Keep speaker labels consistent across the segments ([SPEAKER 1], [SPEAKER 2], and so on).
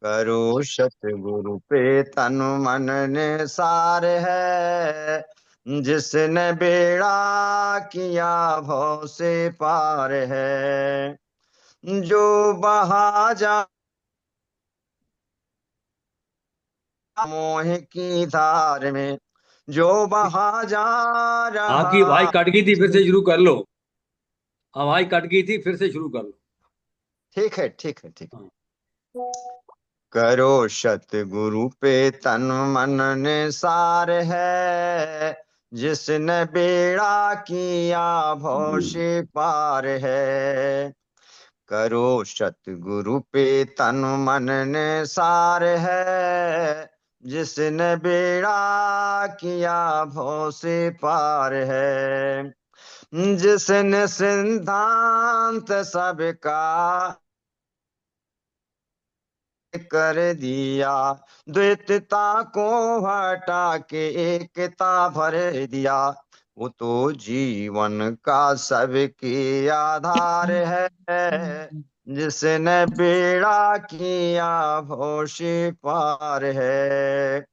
[SPEAKER 1] करो सतगुरु पे तन मन निसार है। जिसने बेड़ा किया भव से पार है। जो बहा जा मोह की धार में, जो बहा जा
[SPEAKER 2] आपकी आवाज
[SPEAKER 1] रहा।
[SPEAKER 2] कट गई थी, फिर से शुरू कर लो। आवाज कट गई थी, फिर से शुरू कर लो।
[SPEAKER 1] ठीक है, ठीक है, ठीक।
[SPEAKER 2] हाँ।
[SPEAKER 1] करो सतगुरु पे तन मन निसार है। जिसने बेड़ा किया भव से पार है। करो सतगुरु पे तन मन निसार है। जिसने बेड़ा किया भव से पार है। जिसने सिद्धांत सबका कर दिया। द्वैतता को हटा के एकता भर दिया। वो तो जीवन का सबके आधार है। जिसने बेड़ा किया भव से पार है।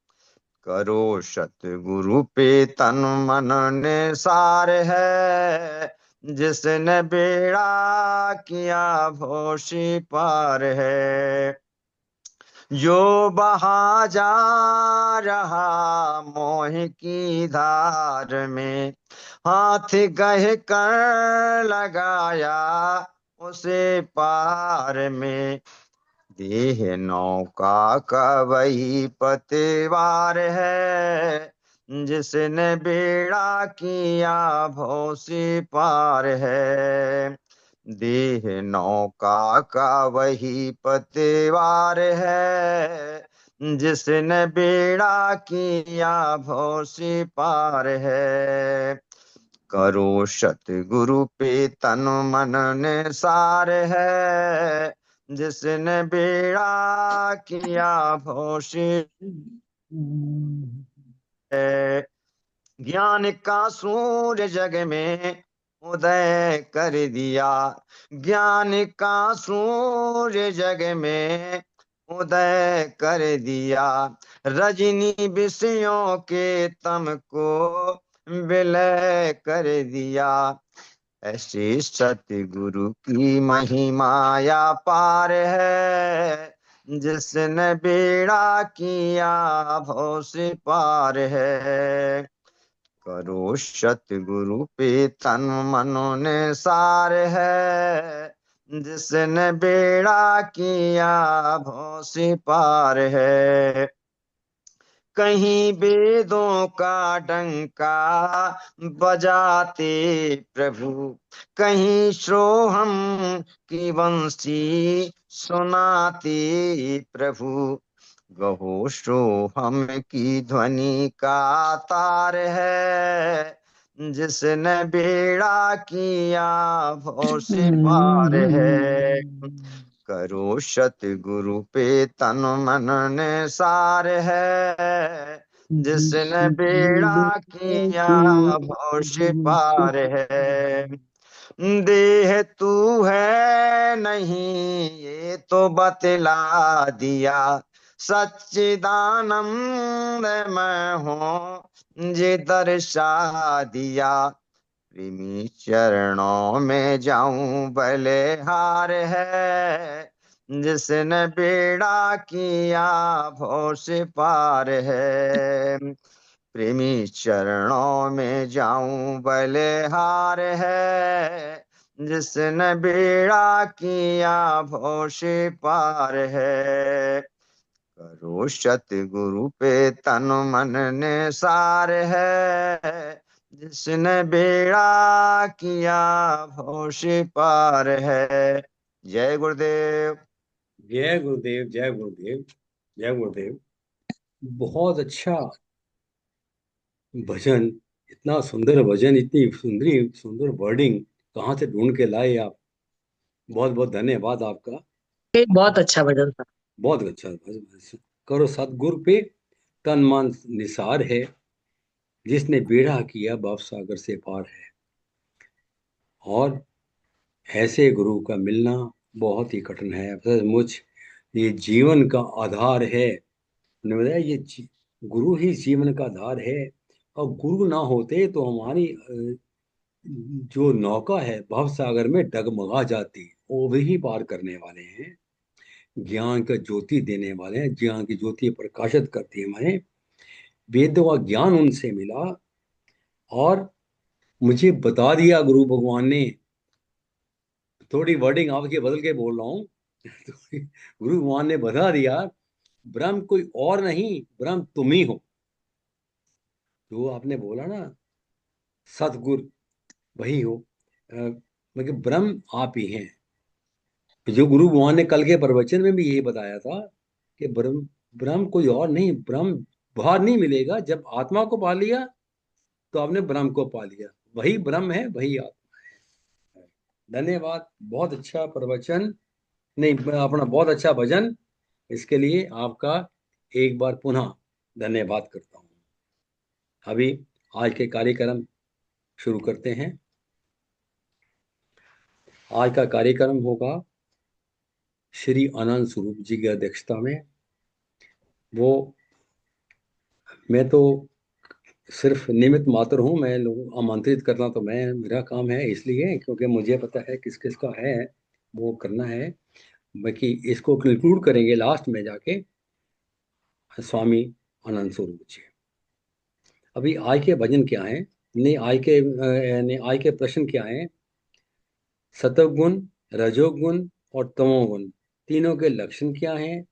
[SPEAKER 1] करो सतगुरु पे तन मन निसार है। जिसने बेड़ा किया भव से पार है। जो बहा जा रहा मोह की धार में, हाथ गह कर लगाया उसे पार में। देह नौका का वही पतवार है। जिसने बेड़ा किया भव से पार है। देह नौका का वही पतवार है। जिसने बेड़ा किया भव से पार है। करो सतगुरु पे तन मन निसार है। जिसने बेड़ा किया भव से है। ज्ञान का सूर्य जग में उदय कर दिया। ज्ञान का सूर्य जग में उदय कर दिया। रजनी विषयों के तम को विलय कर दिया। ऐसे सतगुरु की महिमाया पार है। जिसने बेड़ा किया भव से पार है। करो सतगुरु पे तन मन निसार है। जिसने बेड़ा किया भव से पार है। कहीं वेदों का डंका बजाते प्रभु, कहीं सोहम की बंसी सुनाते प्रभु। गहो सोहम की ध्वनि का तार है। जिसने बेड़ा किया भव से पार है। करो सतगुरु पे तन मन निसार है। जिसने बेड़ा किया भव से पार है। देह तू है नहीं ये तो बतला दिया। सच्चिदानंद मैं हूँ ये दर्शा दिया। प्रेमी चरणों में जाऊं बलिहार है। जिसने बेड़ा किया भव से पार है। प्रेमी चरणों में जाऊं बलिहार है। जिसने बेड़ा किया भव से पार है। करो सतगुरु पे तन मन निसार है। जिसने बेड़ा किया भव से पार है। जय गुरुदेव।
[SPEAKER 2] जय गुरुदेव, जय गुरुदेव, जय गुरुदेव। बहुत अच्छा भजन। इतना सुंदर भजन, इतनी सुंदरी सुंदर वर्डिंग कहाँ से ढूंढ के लाए आप। बहुत बहुत धन्यवाद आपका।
[SPEAKER 3] एक बहुत अच्छा भजन था।
[SPEAKER 2] बहुत अच्छा भजन। करो सतगुरु पे तन मन निसार है। जिसने बेड़ा किया भव सागर से पार है। और ऐसे गुरु का मिलना बहुत ही कठिन है सचमुच। ये जीवन का आधार है। उन्होंने बताया गुरु ही जीवन का आधार है, और गुरु ना होते तो हमारी जो नौका है भव सागर में डगमगा जाती। वो भी पार करने वाले हैं, ज्ञान का ज्योति देने वाले हैं, ज्ञान की ज्योति प्रकाशित करती है हमें। वेदों का ज्ञान उनसे मिला, और मुझे बता दिया गुरु भगवान ने। थोड़ी वर्डिंग आपकी बदल के बोल रहा हूँ। गुरु भगवान ने बता दिया, ब्रह्म कोई और नहीं, ब्रह्म तुम ही हो। जो आपने बोला ना, सतगुरु वही हो। मतलब ब्रह्म आप ही हैं। जो गुरु भगवान ने कल के प्रवचन में भी यही बताया था कि ब्रह्म ब्रह्म कोई और नहीं, ब्रह्म बाहर नहीं मिलेगा। जब आत्मा को पा लिया तो आपने ब्रह्म को पा लिया। वही ब्रह्म है, वही आत्मा है। धन्यवाद, बहुत अच्छा प्रवचन, नहीं अपना बहुत अच्छा भजन। इसके लिए आपका एक बार पुनः धन्यवाद करता हूँ। अभी आज के कार्यक्रम शुरू करते हैं। आज का कार्यक्रम होगा श्री आनंद स्वरूप जी की अध्यक्षता में। वो मैं तो सिर्फ निमित्त मात्र हूँ। मैं लोगों को आमंत्रित करना तो मैं मेरा काम है, इसलिए क्योंकि मुझे पता है किस किस का है वो करना है। बाकी इसको कंक्लूड करेंगे लास्ट में जाके स्वामी आनंद स्वरूप जी। अभी आज के भजन क्या है, नहीं आज के नहीं आज के प्रश्न क्या है। सतोगुण, रजोगुण और तमोगुण तीनों के लक्षण क्या हैं?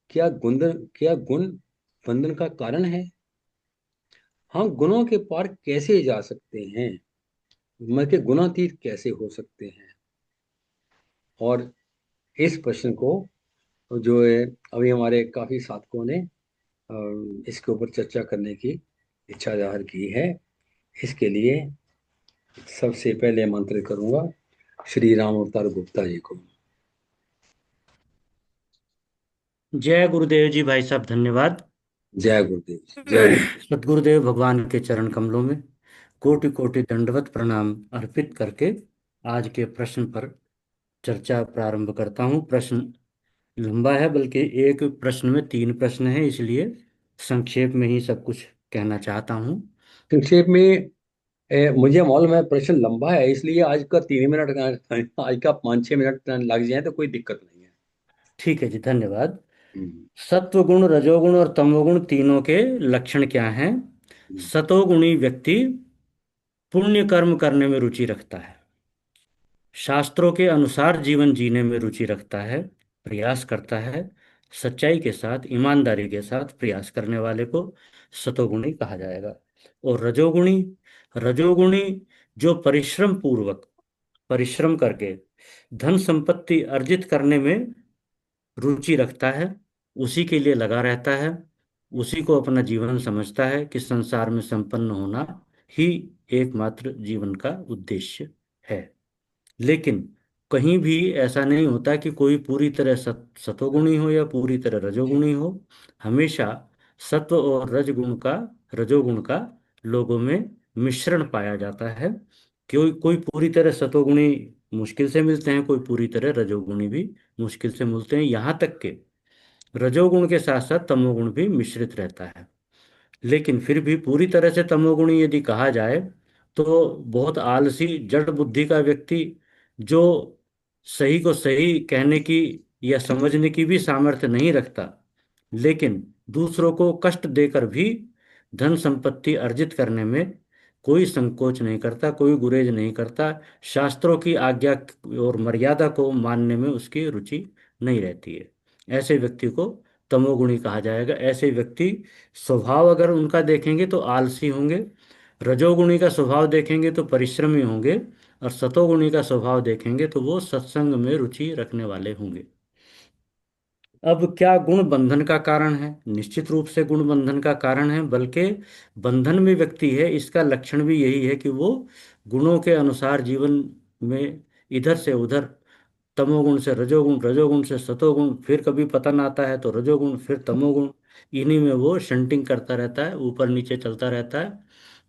[SPEAKER 2] क्या गुण बंधन का कारण है? हम गुणों के पार कैसे जा सकते हैं? मन के गुणातीत कैसे हो सकते हैं? और इस प्रश्न को जो है अभी हमारे काफी साथकों ने इसके ऊपर चर्चा करने की इच्छा जाहिर की है। इसके लिए सबसे पहले आमंत्रित करूंगा श्री राम अवतार गुप्ता जी को।
[SPEAKER 4] जय गुरुदेव जी। भाई साहब धन्यवाद।
[SPEAKER 2] जय गुरुदेव जी, जय गुरुदेव।
[SPEAKER 4] सतगुरुदेव भगवान के चरण कमलों में कोटि कोटि दंडवत प्रणाम अर्पित करके आज के प्रश्न पर चर्चा प्रारंभ करता हूँ। प्रश्न लंबा है, बल्कि एक प्रश्न में तीन प्रश्न हैं, इसलिए संक्षेप में ही सब कुछ कहना चाहता हूँ।
[SPEAKER 2] संक्षेप में मुझे मालूम है प्रश्न लंबा है, इसलिए आज का 3 मिनट का, आज का 5-6 मिनट लग जाए तो कोई दिक्कत नहीं है।
[SPEAKER 4] ठीक है जी, धन्यवाद।
[SPEAKER 2] हम्म,
[SPEAKER 4] सत्वगुण, रजोगुण और तमोगुण तीनों के लक्षण क्या हैं?
[SPEAKER 2] हम्म,
[SPEAKER 4] सतोगुणी व्यक्ति पुण्य कर्म करने में रुचि रखता है, शास्त्रों के अनुसार जीवन जीने में रुचि रखता है, प्रयास करता है। सच्चाई के साथ, ईमानदारी के साथ प्रयास करने वाले को सतोगुणी कहा जाएगा। और रजोगुणी, रजोगुणी जो परिश्रम पूर्वक, परिश्रम करके धन संपत्ति अर्जित करने में रुचि रखता है, उसी के लिए लगा रहता है, उसी को अपना जीवन समझता है कि संसार में संपन्न होना ही एकमात्र जीवन का उद्देश्य है। लेकिन कहीं भी ऐसा नहीं होता कि कोई पूरी तरह सतोगुणी हो या पूरी तरह रजोगुणी हो। हमेशा सत्व और रजोगुण का लोगों में मिश्रण पाया जाता है। कोई कोई पूरी तरह सतोगुणी मुश्किल से मिलते हैं, कोई पूरी तरह रजोगुणी भी मुश्किल से मिलते हैं। यहाँ तक के रजोगुण के साथ साथ तमोगुण भी मिश्रित रहता है। लेकिन फिर भी पूरी तरह से तमोगुणी यदि कहा जाए तो बहुत आलसी जड़ बुद्धि का व्यक्ति, जो सही को सही कहने की या समझने की भी सामर्थ्य नहीं रखता, लेकिन दूसरों को कष्ट देकर भी धन संपत्ति अर्जित करने में कोई संकोच नहीं करता, कोई गुरेज नहीं करता, शास्त्रों की आज्ञा और मर्यादा को मानने में उसकी रुचि नहीं रहती है, ऐसे व्यक्ति को तमोगुणी कहा जाएगा। ऐसे व्यक्ति स्वभाव अगर उनका देखेंगे तो आलसी होंगे, रजोगुणी का स्वभाव देखेंगे तो परिश्रमी होंगे, और सतोगुणी का स्वभाव देखेंगे तो वो सत्संग में रुचि रखने वाले होंगे। अब क्या गुण बंधन का कारण है? निश्चित रूप से गुण बंधन का कारण है, बल्कि बंधन में व्यक्ति है इसका लक्षण भी यही है कि वो गुणों के अनुसार जीवन में इधर से उधर, तमोगुण से रजोगुण, रजोगुण से सतोगुण, फिर कभी पतन आता है तो रजोगुण, फिर तमोगुण, इन्हीं में वो शंटिंग करता रहता है, ऊपर नीचे चलता रहता है।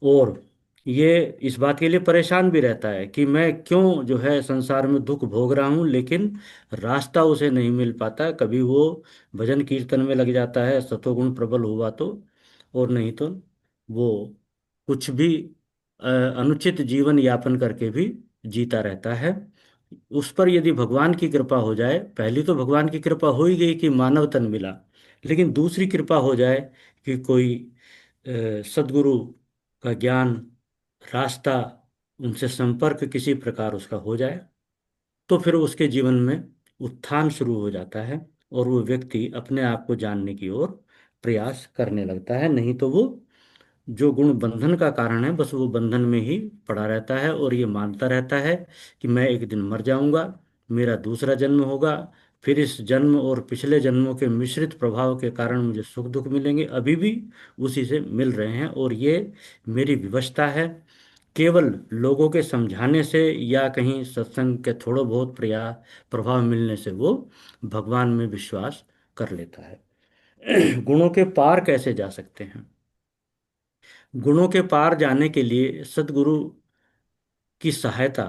[SPEAKER 4] और ये इस बात के लिए परेशान भी रहता है कि मैं क्यों जो है संसार में दुख भोग रहा हूँ, लेकिन रास्ता उसे नहीं मिल पाता। कभी वो भजन कीर्तन में लग जाता है सतोगुण प्रबल हुआ तो, और नहीं तो वो कुछ भी अनुचित जीवन यापन करके भी जीता रहता है। उस पर यदि भगवान की कृपा हो जाए, पहली तो भगवान की कृपा हो ही गई कि मानव तन मिला, लेकिन दूसरी कृपा हो जाए कि कोई सदगुरु का ज्ञान, रास्ता, उनसे संपर्क किसी प्रकार उसका हो जाए, तो फिर उसके जीवन में उत्थान शुरू हो जाता है और वो व्यक्ति अपने आप को जानने की ओर प्रयास करने लगता है। नहीं तो वो जो गुण बंधन का कारण है, बस वो बंधन में ही पड़ा रहता है और ये मानता रहता है कि मैं एक दिन मर जाऊंगा, मेरा दूसरा जन्म होगा, फिर इस जन्म और पिछले जन्मों के मिश्रित प्रभाव के कारण मुझे सुख दुख मिलेंगे, अभी भी उसी से मिल रहे हैं और ये मेरी विवशता है। केवल लोगों के समझाने से या कहीं सत्संग के थोड़ो बहुत प्रभाव मिलने से वो भगवान में विश्वास कर लेता है। गुणों के पार कैसे जा सकते हैं? गुणों के पार जाने के लिए सद्गुरु की सहायता,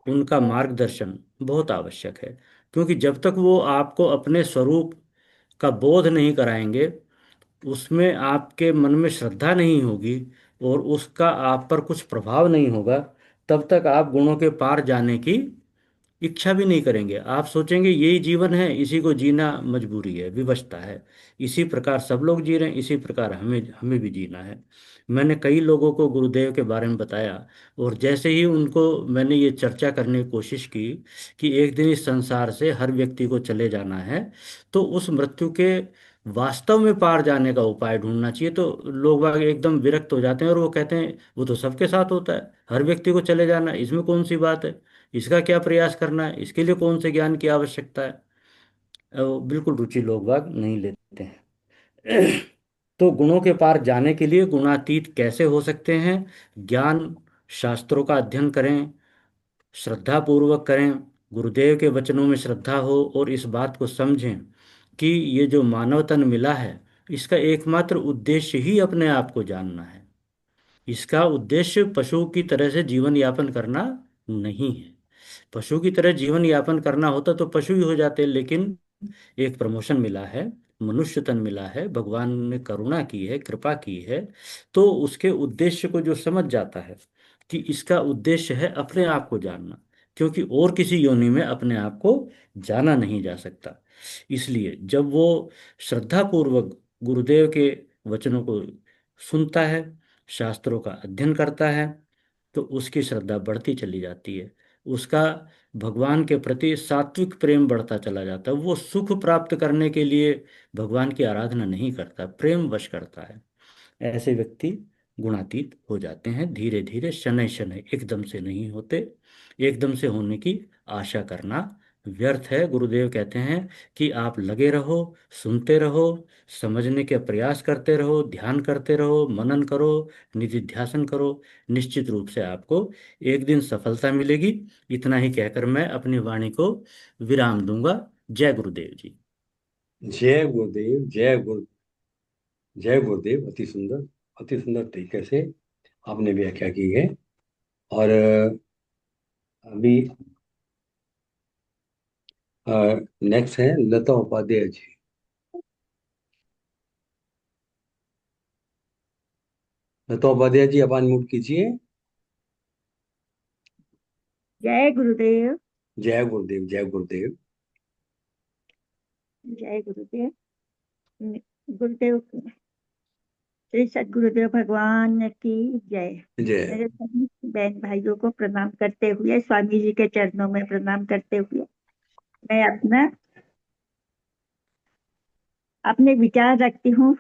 [SPEAKER 4] उनका मार्गदर्शन बहुत आवश्यक है। क्योंकि जब तक वो आपको अपने स्वरूप का बोध नहीं कराएंगे, उसमें आपके मन में श्रद्धा नहीं होगी और उसका आप पर कुछ प्रभाव नहीं होगा, तब तक आप गुणों के पार जाने की इच्छा भी नहीं करेंगे। आप सोचेंगे यही जीवन है, इसी को जीना मजबूरी है, विवशता है, इसी प्रकार सब लोग जी रहे हैं, इसी प्रकार हमें हमें भी जीना है। मैंने कई लोगों को गुरुदेव के बारे में बताया, और जैसे ही उनको मैंने ये चर्चा करने की कोशिश की कि एक दिन इस संसार से हर व्यक्ति को चले जाना है, तो उस मृत्यु के वास्तव में पार जाने का उपाय ढूंढना चाहिए, तो लोग बाग एकदम विरक्त हो जाते हैं और वो कहते हैं वो तो सबके साथ होता है, हर व्यक्ति को चले जाना, इसमें कौन सी बात है, इसका क्या प्रयास करना है, इसके लिए कौन से ज्ञान की आवश्यकता है। वो बिल्कुल रुचि लोग बाग नहीं लेते हैं। तो गुणों के पार जाने के लिए गुणातीत कैसे हो सकते हैं? ज्ञान शास्त्रों का अध्ययन करें, श्रद्धा पूर्वक करें, गुरुदेव के वचनों में श्रद्धा हो और इस बात को समझें कि ये जो मानव तन मिला है, इसका एकमात्र उद्देश्य ही अपने आप को जानना है। इसका उद्देश्य पशु की तरह से जीवन यापन करना नहीं है। पशु की तरह जीवन यापन करना होता तो पशु ही हो जाते, लेकिन एक प्रमोशन मिला है, मनुष्य तन मिला है, भगवान ने करुणा की है, कृपा की है, तो उसके उद्देश्य को जो समझ जाता है कि इसका उद्देश्य है अपने आप को जानना, क्योंकि और किसी योनि में अपने आप को जाना नहीं जा सकता। इसलिए जब वो श्रद्धा पूर्वक गुरुदेव के वचनों को सुनता है, शास्त्रों का अध्ययन करता है, तो उसकी श्रद्धा बढ़ती चली जाती है, उसका भगवान के प्रति सात्विक प्रेम बढ़ता चला जाता है। वो सुख प्राप्त करने के लिए भगवान की आराधना नहीं करता, प्रेम वश करता है। ऐसे व्यक्ति गुणातीत हो जाते हैं धीरे धीरे, शनै शनै, एकदम से नहीं होते। एकदम से होने की आशा करना व्यर्थ है। गुरुदेव कहते हैं कि आप लगे रहो, सुनते रहो, समझने के प्रयास करते रहो, ध्यान करते रहो, मनन करो, निधिध्यासन करो, निश्चित रूप से आपको एक दिन सफलता मिलेगी। इतना ही कहकर मैं अपनी वाणी को विराम दूंगा। जय गुरुदेव जी।
[SPEAKER 2] जय गुरुदेव, जय गुरु, जय गुरुदेव। अति सुंदर तरीके से आपने व्याख्या की है। और अभी नेक्स्ट है लता उपाध्याय जी। लता उपाध्याय जी, आप अनम्यूट कीजिए।
[SPEAKER 5] जय गुरुदेव।
[SPEAKER 2] जय गुरुदेव, जय गुरुदेव।
[SPEAKER 5] जय गुरुदेव। गुरुदेव, श्री सद्गुरुदेव भगवान की जय।
[SPEAKER 2] जय।
[SPEAKER 5] मेरे सभी बहन भाइयों को प्रणाम करते हुए, स्वामी जी के चरणों में प्रणाम करते हुए, मैं अपने विचार रखती हूँ।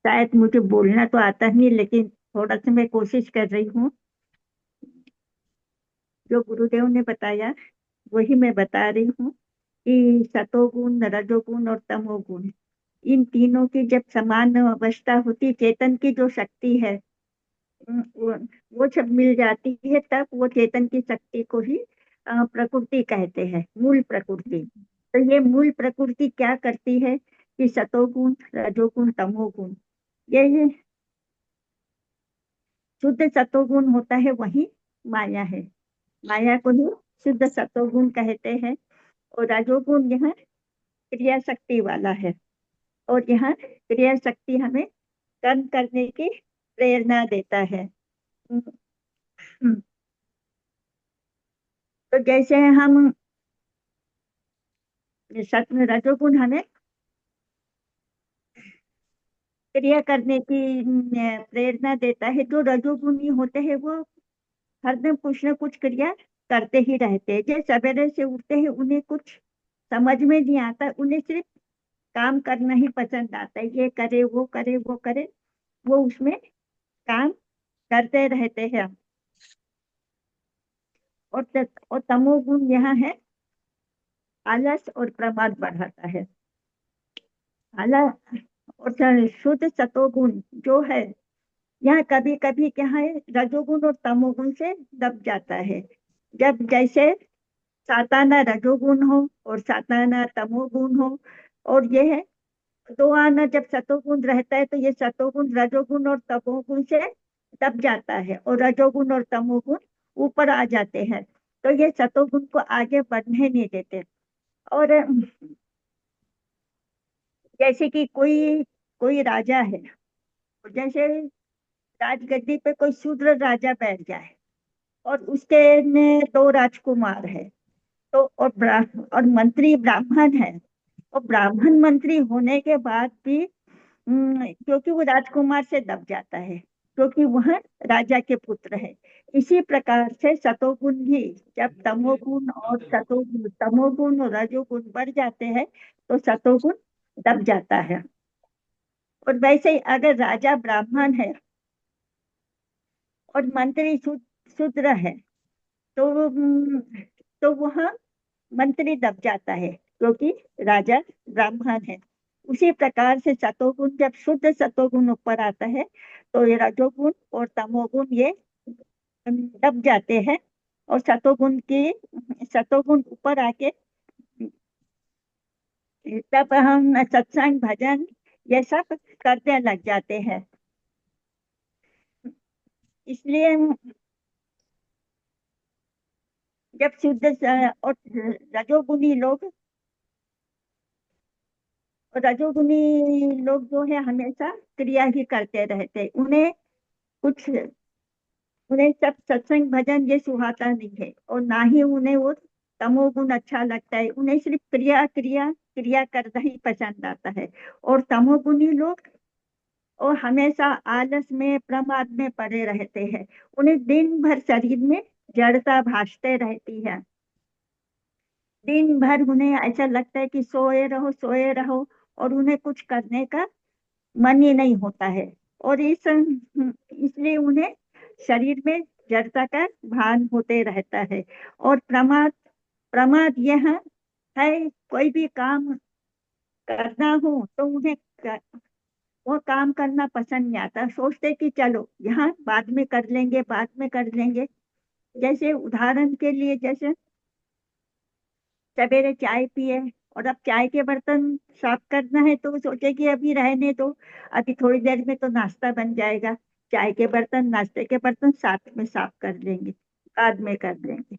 [SPEAKER 5] शायद मुझे बोलना तो आता नहीं, लेकिन थोड़ा सा मैं कोशिश कर रही हूँ। जो गुरुदेव ने बताया वही मैं बता रही हूँ कि सतोगुण, रजोगुण और तमोगुण, इन तीनों की जब समान अवस्था होती, चेतन की जो शक्ति है, वो वो जब मिल जाती है, तब वो चेतन की शक्ति को ही प्रकृति कहते हैं, मूल प्रकृति। तो ये मूल प्रकृति क्या करती है कि सतोगुण, रजोगुण, तमोगुण, ये शुद्ध सतोगुण होता है वही माया है। माया को ही शुद्ध सतोगुण कहते हैं। और रजोगुण यह क्रिया शक्ति वाला है। और यह क्रिया शक्ति हमें कर्म करने की प्रेरणा देता है। तो जैसे हम रजोगुण हमें क्रिया करने की प्रेरणा देता है। जो रजोगुणी होते हैं वो हरदम कुछ न कुछ क्रिया करते ही रहते हैं। जैसे सवेरे से उठते हैं, उन्हें कुछ समझ में नहीं आता, उन्हें सिर्फ काम करना ही पसंद आता है। ये करे वो करे वो करे, वो उसमें काम करते रहते हैं। और तमोगुण यहाँ है, आलस और प्रमाद बढ़ाता है। आलस और शुद्ध सतोगुण जो है, यहाँ कभी कभी क्या है, रजोगुण और तमोगुण से दब जाता है। जब जैसे साताना रजोगुण हो और साताना तमोगुण हो, और ये है दो आना जब सतोगुण रहता है तो ये सतोगुण रजोगुण और तमोगुण से दब जाता है, और रजोगुण और तमोगुण ऊपर आ जाते हैं। तो ये सतोगुण को आगे बढ़ने नहीं देते। और जैसे कि कोई कोई राजा है, जैसे राजगद्दी पे कोई शूद्र राजा बैठ जाए, और उसके ने दो राजकुमार है, तो और मंत्री ब्राह्मण है। और ब्राह्मण मंत्री होने के बाद भी क्योंकि वो राजकुमार से दब जाता है, क्योंकि वह राजा के पुत्र है। इसी प्रकार से सतोगुण भी, जब तमोगुण और तमोगुण और रजोगुण बढ़ जाते हैं तो सतोगुण दब जाता है। और वैसे ही अगर राजा ब्राह्मण है और मंत्री शूद्र है, तो तो वह मंत्री दब जाता है, क्योंकि राजा ब्राह्मण है। उसी प्रकार से सतोगुण, जब शुद्ध सतोगुण ऊपर आता है तो ये रजोगुण और तमोगुण ये दब जाते हैं। और सतोगुण ऊपर आके तब हम सत्संग भजन ये सब करने लग जाते हैं। इसलिए जब और रजोगुनी लोग जो है हमेशा क्रिया ही करते रहते हैं। उन्हें सब सत्संग भजन ये सुहाता नहीं है, और ना ही उन्हें वो तमोगुण अच्छा लगता है। उन्हें सिर्फ क्रिया क्रिया क्रिया करना ही पसंद आता है। और तमोगुनी लोग और हमेशा आलस में प्रमाद में पड़े रहते हैं। उन्हें दिन भर शरीर में जड़ता भासते रहती है। दिन भर उन्हें ऐसा लगता है कि सोए रहो सोए रहो, और उन्हें कुछ करने का मन ही नहीं होता है। और इसलिए उन्हें शरीर में जड़ता का भान होते रहता है। और प्रमाद प्रमाद यह है, कोई भी काम करना हो तो वो काम करना पसंद नहीं आता। सोचते कि चलो यहाँ बाद में कर लेंगे, बाद में कर लेंगे। जैसे उदाहरण के लिए, जैसे सवेरे चाय पिए और अब चाय के बर्तन साफ करना है, तो सोचे कि अभी रहने दो, अभी थोड़ी देर में तो नाश्ता बन जाएगा, चाय के बर्तन नाश्ते के बर्तन साथ में साफ कर लेंगे, बाद में कर लेंगे।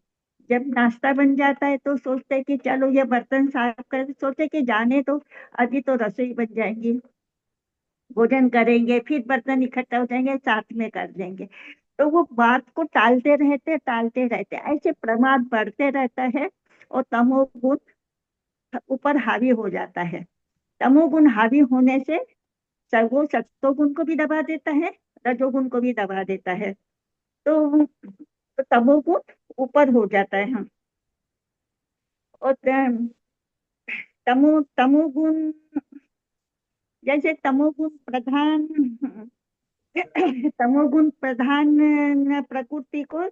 [SPEAKER 5] जब नाश्ता बन जाता है तो सोचते कि चलो ये बर्तन साफ कर, सोचे कि जाने दो, अभी तो रसोई बन जाएंगी, भोजन करेंगे, फिर बर्तन इकट्ठा हो जाएंगे, साथ में कर लेंगे। तो वो बात को टालते रहते, ऐसे प्रमाद बढ़ते रहता है। और तमोगुण ऊपर हावी हो जाता है। तमोगुण हावी होने से वो सत्वगुण को भी दबा देता है, रजोगुण को भी दबा देता है। तो तमोगुण ऊपर हो जाता है। हम और तमोगुण, जैसे तमोगुण प्रधान प्रकृति को,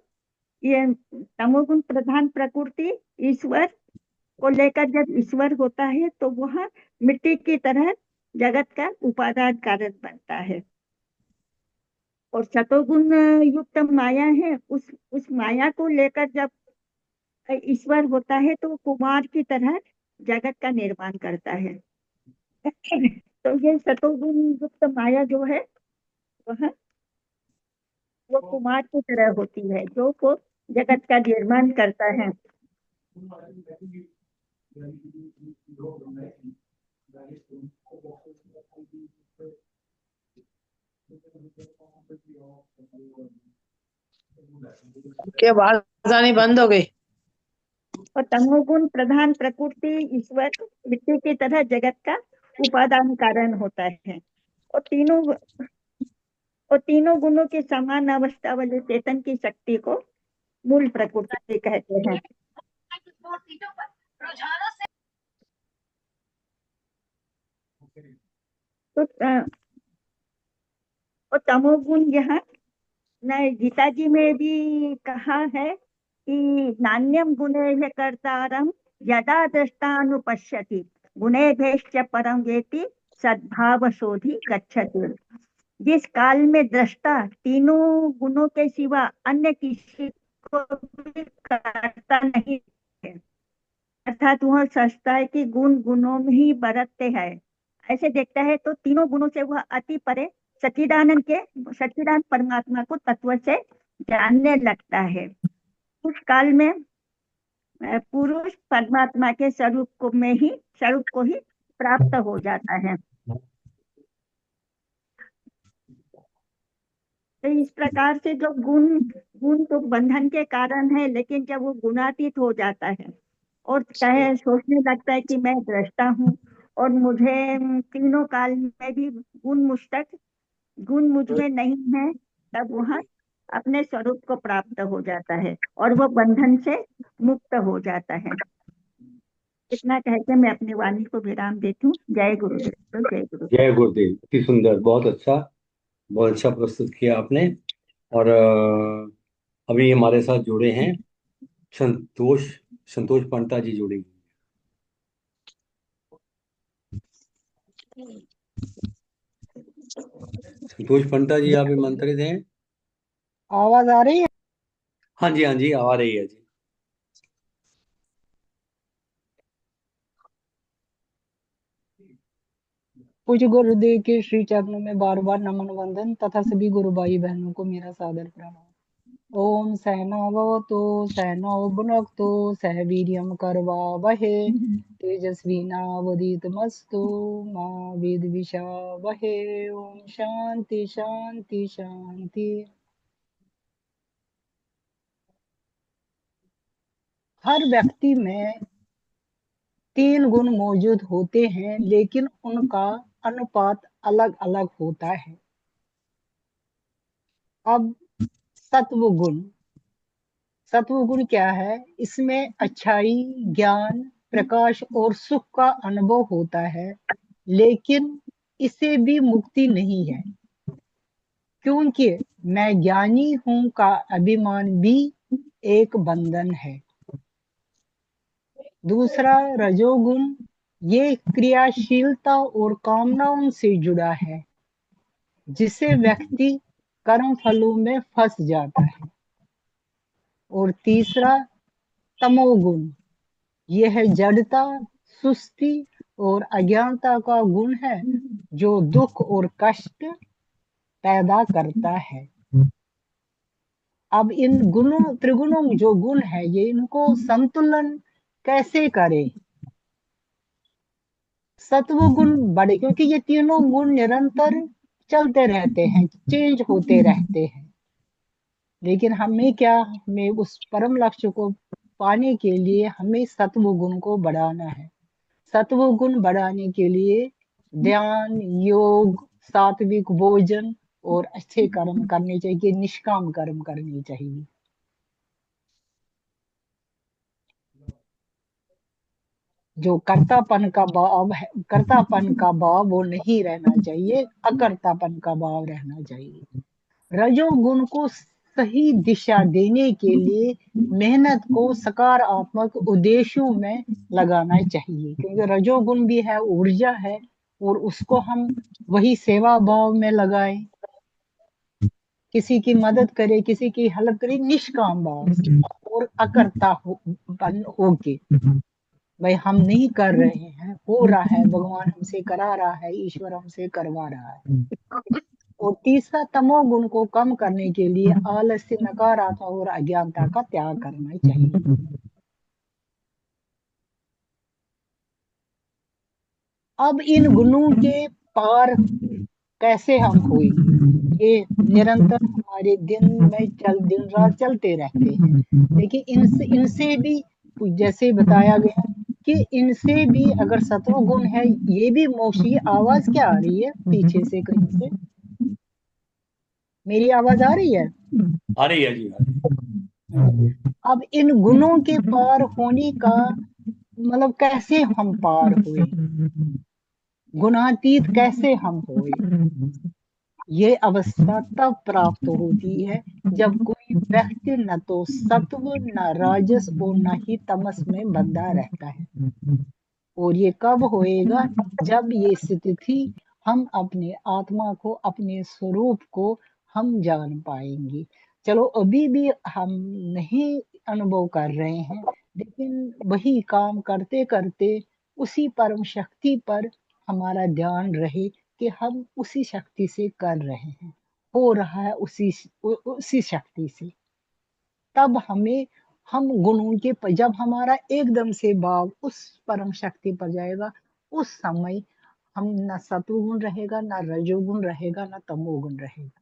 [SPEAKER 5] ये तमोगुण प्रधान प्रकृति ईश्वर को लेकर जब ईश्वर होता है तो वह मिट्टी की तरह जगत का उपादान कारण बनता है। और सतोगुण युक्त माया है, उस माया को लेकर जब ईश्वर होता है तो कुमार की तरह जगत का निर्माण करता है। तो ये सतोगुण युक्त माया जो है वह वो कुमार की तरह होती है जो को जगत का निर्माण करता है।
[SPEAKER 3] के आवाज आनी बंद हो गई।
[SPEAKER 5] और तमोगुण प्रधान प्रकृति ईश्वर मिट्टी की तरह जगत का उपादान कारण होता है। और तीनों और तीनों गुणों की समान अवस्था वाले चेतन की शक्ति को मूल प्रकृति कहते हैं। तो और तमोगुण यहाँ गीता जी में भी कहा है कि नान्यम गुणेभ्य कर्तारं यदा दृष्टानुपश्यति गुणेभ्यश्च परं वेति सद्भाव शोधि गच्छति। जिस काल में दृष्टा तीनों गुणों के सिवा अन्य किसी को भी करता नहीं है, अर्थात वह समझता है कि गुण गुणों में ही बरतते हैं, ऐसे देखता है, तो तीनों गुणों से वह अति परे सच्चिदानंद परमात्मा को तत्व से जानने लगता है। उस काल में पुरुष परमात्मा के स्वरूप को ही प्राप्त हो जाता है। तो इस प्रकार से जो गुण गुण तो बंधन के कारण है, लेकिन जब वो गुणातीत हो जाता है और चाहे सोचने लगता है कि मैं दृष्टा हूँ और मुझे तीनों काल में भी गुण मुझ में नहीं है, तब वह अपने स्वरूप को प्राप्त हो जाता है और वो बंधन से मुक्त हो जाता है। इतना कहकर मैं अपनी वाणी को विराम देती हूँ। जय गुरुदेव, जय गुरुदेव।
[SPEAKER 2] जय गुरुदेव। अति सुंदर, बहुत अच्छा प्रस्तुत किया आपने। और अभी हमारे साथ जुड़े हैं संतोष संतोष पंता जी जुड़े हैं। संतोष पंता जी आप आमंत्रित हैं।
[SPEAKER 6] आवाज आ रही है?
[SPEAKER 2] हाँ जी, हाँ जी, आ रही है जी।
[SPEAKER 6] पूज्य गुरुदेव के श्री चरणों में बार बार नमन वंदन तथा सभी गुरु भाई बहनों को मेरा सादर प्रणाम। ओम सहनावतु सहनौ भुनक्तु सह वीर्यं करवावहै तेजस्विनावधीतमस्तु मा विद्विषावहै। ओम शांति शांति शांति। हर व्यक्ति में 3 गुण मौजूद होते हैं, लेकिन उनका अनुपात अलग अलग होता है। अब सत्व गुण क्या है? इसमें अच्छाई, ज्ञान, प्रकाश और सुख का अनुभव होता है, लेकिन इसे भी मुक्ति नहीं है, क्योंकि मैं ज्ञानी हूं का अभिमान भी एक बंधन है। दूसरा रजोगुण, ये क्रियाशीलता और कामनाओं से जुड़ा है, जिसे व्यक्ति कर्म फलों में फंस जाता है। और तीसरा तमोगुण, यह जड़ता, सुस्ती और अज्ञानता का गुण है, जो दुख और कष्ट पैदा करता है। अब इन त्रिगुणों जो गुण है, ये इनको संतुलन कैसे करें? सत्व गुण बढ़े, क्योंकि ये तीनों गुण निरंतर चलते रहते हैं, चेंज होते रहते हैं। लेकिन हमें उस परम लक्ष्य को पाने के लिए हमें सत्व गुण को बढ़ाना है। सत्व गुण बढ़ाने के लिए ध्यान, योग, सात्विक भोजन और अच्छे कर्म करने चाहिए, निष्काम कर्म करने चाहिए। जो कर्तापन का भाव वो नहीं रहना चाहिए, अकर्तापन का भाव रहना चाहिए। रजोगुण को सही दिशा देने के लिए मेहनत को सकारात्मक उद्देश्यों में लगाना चाहिए, क्योंकि रजोगुण भी है, ऊर्जा है, और उसको हम वही सेवा भाव में लगाएं, किसी की मदद करे, किसी की हेल्प करे, निष्काम भाव से और अकर्ता होके। भाई हम नहीं कर रहे हैं, हो रहा है, भगवान हमसे करा रहा है, ईश्वर हमसे करवा रहा है। और तीसरा, तमोगुण को कम करने के लिए आलस्य, नकारात्मक और अज्ञानता का त्याग करना चाहिए। अब इन गुणों के पार कैसे हम होएंगे? ये निरंतर हमारे दिन रात चलते रहते हैं, लेकिन इनसे इनसे भी, जैसे बताया गया कि इनसे भी अगर सत्वगुण है, ये भी मोक्ष। ये आवाज क्या आ रही है पीछे से कहीं से? मेरी आवाज आ रही है?
[SPEAKER 2] आ रही है जी, आ रही है।
[SPEAKER 6] अब इन गुणों के पार होने का मतलब कैसे हम पार हुए, गुणातीत कैसे हम हुए? ये अवस्था तब प्राप्त होती है जब कोई व्यक्ति न तो सत्व, न राजस और न ही तमस में बंधा रहता है। और ये कब होएगा? जब ये स्थिति हम अपने आत्मा को, अपने स्वरूप को हम जान पाएंगे। चलो अभी भी हम नहीं अनुभव कर रहे हैं, लेकिन वही काम करते करते उसी परम शक्ति पर हमारा ध्यान रहे कि हम उसी शक्ति से कर रहे हैं, हो रहा है उसी शक्ति से। तब हम गुणों के जब हमारा एकदम से भाव उस परम शक्ति पर जाएगा, उस समय हम न सत्वगुण रहेगा, न रजोगुण रहेगा, न तमोगुण रहेगा।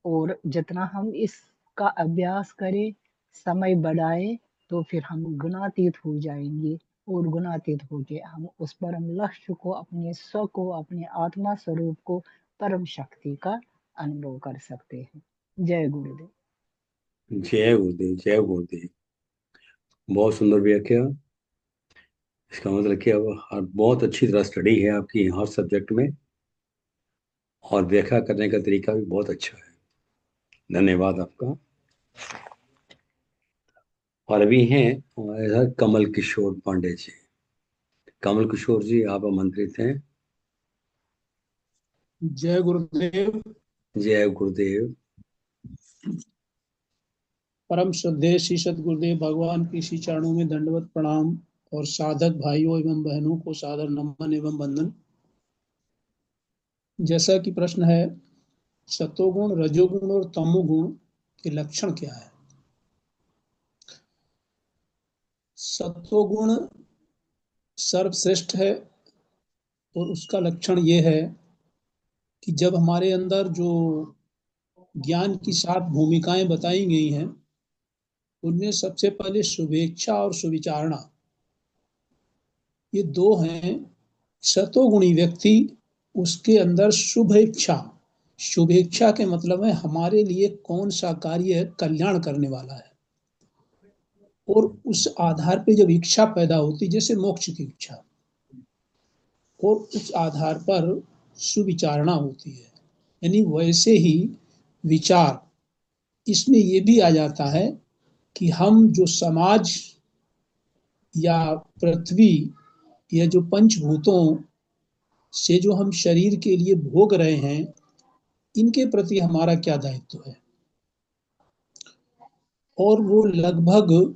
[SPEAKER 6] और जितना हम इसका अभ्यास करें, समय बढ़ाए, तो फिर हम गुणातीत हो जाएंगे। और गुणातीत होके हम उस परम लक्ष्य को, अपने स्व को, अपने आत्मा स्वरूप को, परम शक्ति का अनुभव कर सकते हैं। जय गुरुदेव।
[SPEAKER 2] जय गुरुदेव, जय गुरुदेव। बहुत सुंदर व्याख्या। इसका मतलब कि अब बहुत अच्छी तरह स्टडी है आपकी हर सब्जेक्ट में, और व्याख्या करने का तरीका भी बहुत अच्छा है। धन्यवाद आपका। और अभी हैं कमल किशोर पांडे जी। कमल किशोर जी, आप आमंत्रित हैं।
[SPEAKER 7] जय गुरुदेव।
[SPEAKER 2] जय गुरुदेव।
[SPEAKER 7] परम श्रद्धेय श्री सद्गुरुदेव भगवान के श्री चरणों में दंडवत प्रणाम, और साधक भाइयों एवं बहनों को सादर नमन एवं वंदन। जैसा कि प्रश्न है, सतोगुण, रजोगुण और तमोगुण के लक्षण क्या है? सतोगुण सर्वश्रेष्ठ है, और उसका लक्षण ये है कि जब हमारे अंदर जो ज्ञान की 7 भूमिकाएं बताई गई हैं, उनमें सबसे पहले शुभेच्छा और सुविचारणा, ये 2 हैं। सतोगुणी व्यक्ति, उसके अंदर शुभेच्छा, शुभेच्छा के मतलब है हमारे लिए कौन सा कार्य कल्याण करने वाला है, और उस आधार पे जब इच्छा पैदा होती, जैसे मोक्ष की इच्छा, और उस आधार पर सुविचारणा होती है, यानी वैसे ही विचार। इसमें यह भी आ जाता है कि हम जो समाज या पृथ्वी या जो पंचभूतों से जो हम शरीर के लिए भोग रहे हैं, इनके प्रति हमारा क्या दायित्व है। और वो लगभग